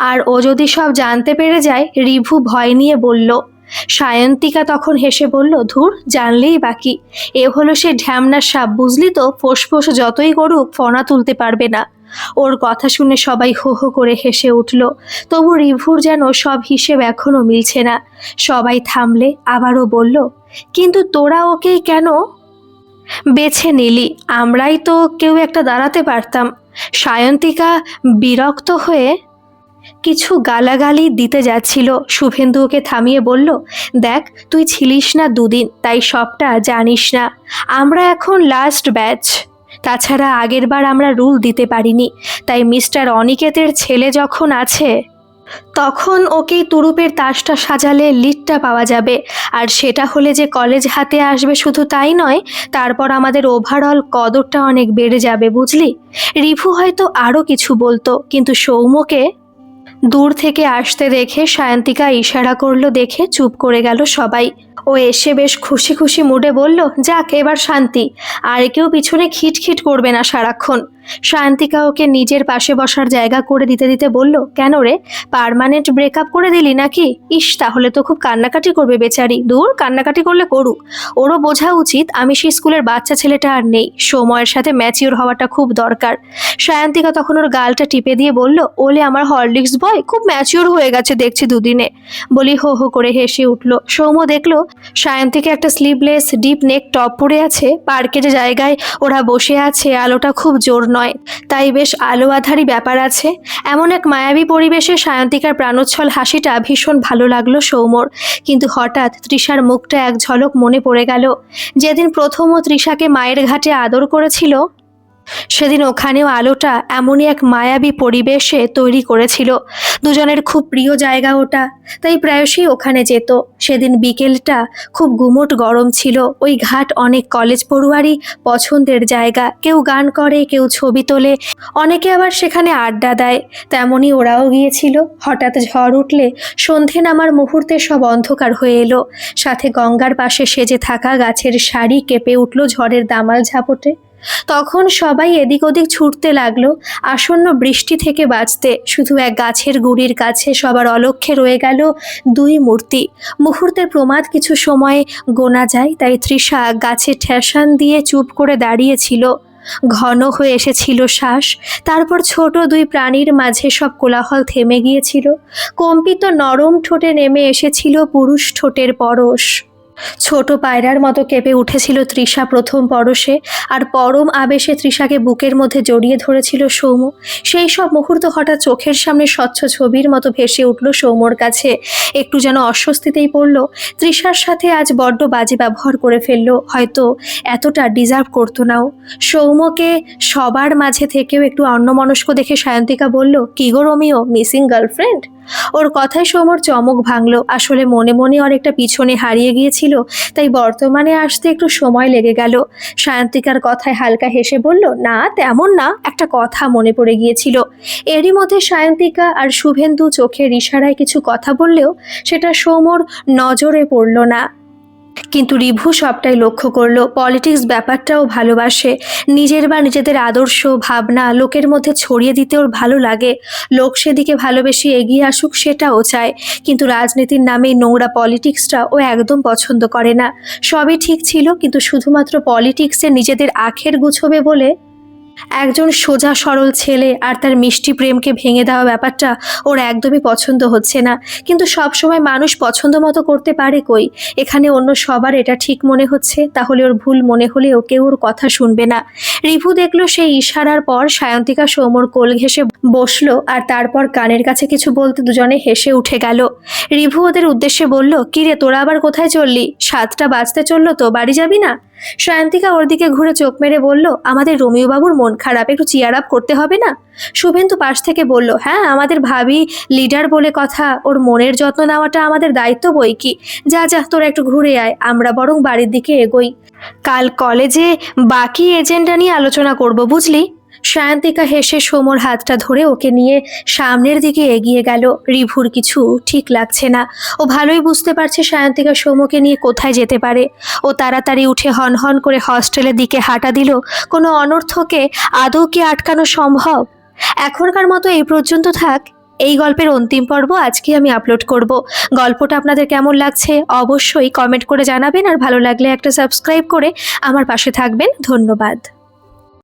আর ও যদি সব জানতে পেরে যায়? রিভু ভয় নিয়ে বলল। সায়ন্তিকা তখন হেসে বলল, ধুর, জানলেই বাকি। এ হলো সে ঢ্যামনার সাপ, বুঝলি তো? ফোঁস যতই করুক ফনা তুলতে পারবে না। ওর কথা শুনে সবাই হো হো করে হেসে উঠল। তবু রিভুর যেন সব হিসেব এখনো মিলছে না। সবাই থামলে আবারও বলল, কিন্তু তোরা ওকে কেন বেছে নিলি? আমরাই তো কেউ একটা দাঁড়াতে পারতাম। সায়ন্তিকা বিরক্ত হয়ে কিছু গালাগালি দিতে যাচ্ছিল। শুভেন্দু ওকে থামিয়ে বলল, দেখ, তুই ছিলিস না দুদিন, তাই সবটা জানিস না। আমরা এখন লাস্ট ব্যাচ। তাছাড়া আগেরবার আমরা রুল দিতে পারিনি, তাই মিস্টার অনিকেতের ছেলে যখন আছে তখন ওকেই তুরুপের তাসটা সাজালে লিডটা পাওয়া যাবে। আর সেটা হলে যে কলেজ হাতে আসবে শুধু তাই নয়, তারপর আমাদের ওভারঅল কদরটা অনেক বেড়ে যাবে, বুঝলি? রিভু হয়তো আরও কিছু বলতো, কিন্তু সৌম্যকে দূর থেকে আসতে দেখে সায়ন্তিকা ইশারা করলো দেখে চুপ করে গেল সবাই। ও এসে বেশ খুশি খুশি মুডে বলল, যাক, এবার শান্তি। আর কেউ পিছনে খিটখিট করবে না সারাক্ষণ। সায়ন্তিকা ওকে নিজের পাশে বসার জায়গা করে দিতে দিতে বলল, কেন রে, পার্মানেন্ট ব্রেকআপ করে দিলি নাকি? ইস, তাহলে তো খুব কান্নাকাটি করবে বেচারি। দূর, কান্নাকাটি করলে করুক, ওরও বোঝা উচিত আমি সেই স্কুলের বাচ্চা ছেলেটা আর নেই। সময়ের সাথে ম্যাচিওর হওয়াটা খুব দরকার। সায়ন্তিকা তখন ওর গালটা টিপে দিয়ে বলল, ওলে আমার হরলিক্স বয় খুব ম্যাচিওর হয়ে গেছে দেখছি দুদিনে। বলি হো হো করে হেসে উঠল। সৌম্য দেখলো সায়ন্তিকা একটা স্লিভলেস ডিপ নেক টপ পরে আছে। পার্কের জায়গায় ওরা বসে আছে, আলোটা খুব জোর নয়, তাই বেশ আলো আধারি ব্যাপার আছে। এমন এক মায়াবী পরিবেশে সায়ন্তিকার প্রাণোচ্ছল হাসিটা ভীষণ ভালো লাগলো সৌম্যর। কিন্তু হঠাৎ তৃষার মুখটা এক ঝলক মনে পড়ে গেল। যেদিন প্রথম ও তৃষাকে মায়ের ঘাটে আদর করেছিল সেদিন ওখানেও আলোটা এমনই এক মায়াবী পরিবেশে তৈরি করেছিল। দুজনের খুব প্রিয় জায়গা ওটা, তাই প্রায়শই ওখানে যেত। সেদিন বিকেলটা খুব গুমোট গরম ছিল। ওই ঘাট অনেক কলেজ পড়ুয়ারই পছন্দের জায়গা। কেউ গান করে, কেউ ছবি তোলে, অনেকে আবার সেখানে আড্ডা দেয়। তেমনই ওরাও গিয়েছিল। হঠাৎ ঝড় উঠলে সন্ধে নামার মুহূর্তে সব অন্ধকার হয়ে এলো। সাথে গঙ্গার পাশে সেজে থাকা গাছের সারি কেঁপে উঠল ঝড়ের দামাল ঝাপটে। তখন সবাই এদিক ওদিক ছুটতে লাগলো আসন্ন বৃষ্টি থেকে বাঁচতে। শুধু এক গাছের গুড়ির কাছে সবার অলক্ষ্যে রয়ে গেল দুই মূর্তি। মুহূর্তের প্রমাদ কিছু সময় গোনা যায়, তাই তৃষা গাছে ঠেসান দিয়ে চুপ করে দাঁড়িয়েছিল। ঘন হয়ে এসেছিল শ্বাস। তারপর ছোট দুই প্রাণীর মাঝে সব কোলাহল থেমে গিয়েছিল। কম্পিত নরম ঠোঁটে নেমে এসেছিল পুরুষ ঠোঁটের পরশ। ছোট পায়রার মতো কেঁপে উঠেছিল তৃষা প্রথম পরশে, আর পরম আবেশে তৃষাকে বুকের মধ্যে জড়িয়ে ধরেছিল সৌম্য। সেই সব মুহূর্ত হঠাৎ চোখের সামনে স্বচ্ছ ছবির মতো ভেসে উঠল সৌম্যর কাছে। একটু যেন অস্বস্তিতেই পড়ল। তৃষার সাথে আজ বড্ড বাজে ব্যবহার করে ফেললো, হয়তো এতটা ডিজার্ভ করতো নাও। সৌম্যকে সবার মাঝে থেকেও একটু অন্যমনস্ক দেখে সায়ন্তিকা বলল, কি গো রোমিও, মিসিং গার্লফ্রেন্ড? ওর কথায় সৌম্যর চমক ভাঙলো। আসলে মনে মনে অনেকটা পিছনে হারিয়ে গিয়েছিল, তাই বর্তমানে আসতে একটু সময় লেগে গেল। সায়ন্তিকার কথায় হালকা হেসে বলল, না তেমন না, একটা কথা মনে পড়ে গিয়েছিল। এরই মধ্যে সায়ন্তিকা আর শুভেন্দু চোখের ইশারায় কিছু কথা বললেও সেটা সৌম্যর নজরে পড়ল না। কিন্তু রিভু সবটাই লক্ষ্য করলো। পলিটিক্স ব্যাপারটাও ভালোবাসে। নিজের বা নিজেদের আদর্শ ভাবনা লোকের মধ্যে ছড়িয়ে দিতে ওর ভালো লাগে। লোক সেদিকে ভালোবেসে এগিয়ে আসুক সেটাও চায়, কিন্তু রাজনীতির নামে নোংরা পলিটিক্সটা ও একদম পছন্দ করে না। সবই ঠিক ছিল, কিন্তু শুধুমাত্র পলিটিক্সে নিজেদের আখের গুছোবে বলে একজন সোজা সরল ছেলে আর তার মিষ্টি প্রেমকে ভেঙে দেওয়া ব্যাপারটা ওর একদমই পছন্দ হচ্ছে না। কিন্তু সব সময় মানুষ পছন্দ মতো করতে পারে কই? এখানে অন্য সবার এটা ঠিক মনে হচ্ছে, তাহলে ওর ভুল মনে হলেও কেউ ওর কথা শুনবে না। রিভু দেখলো সেই ইশারার পর সায়ন্তিকা সৌম্যর কোল ঘেঁষে বসলো, আর তারপর কানের কাছে কিছু বলতে দুজনে হেসে উঠে গেল। রিভু ওদের উদ্দেশ্যে বলল, কিরে তোরা আবার কোথায় চললি? 7টা বাজতে চললো তো, বাড়ি যাবি না? সায়ন্তিকা ওর দিকে ঘুরে চোখ মেরে বলল, আমাদের রোমিও বাবুর মন খারাপ, একটু চিয়ার আপ করতে হবে না? শুভেন্দু পাশ থেকে বলল, হ্যাঁ আমাদের ভাবি লিডার বলে কথা, ওর মনের যত্ন নেওয়াটা আমাদের দায়িত্ব বই কি। যা যা তোরা একটু ঘুরে আয়, আমরা বরং বাড়ির দিকে এগোই। কাল কলেজে বাকি এজেন্ডা নিয়ে আলোচনা করব, বুঝলি? সায়ন্তিকা হেসে সৌম্যর হাতটা ধরে ওকে নিয়ে সামনের দিকে এগিয়ে গেল। রিভুর কিছু ঠিক লাগছে না। ও ভালোই বুঝতে পারছে সায়ন্তিকা সৌম্যকে নিয়ে কোথায় যেতে পারে। ও তাড়াতাড়ি উঠে হনহন করে হস্টেলের দিকে হাঁটা দিল। কোনো অনর্থকে আদৌ কি আটকানো সম্ভব? এখনকার মতো এই পর্যন্ত থাক। এই গল্পের অন্তিম পর্ব আজকে আমি আপলোড করব। গল্পটা আপনাদের কেমন লাগছে অবশ্যই কমেন্ট করে জানাবেন, আর ভালো লাগলে একটা সাবস্ক্রাইব করে আমার পাশে থাকবেন। ধন্যবাদ।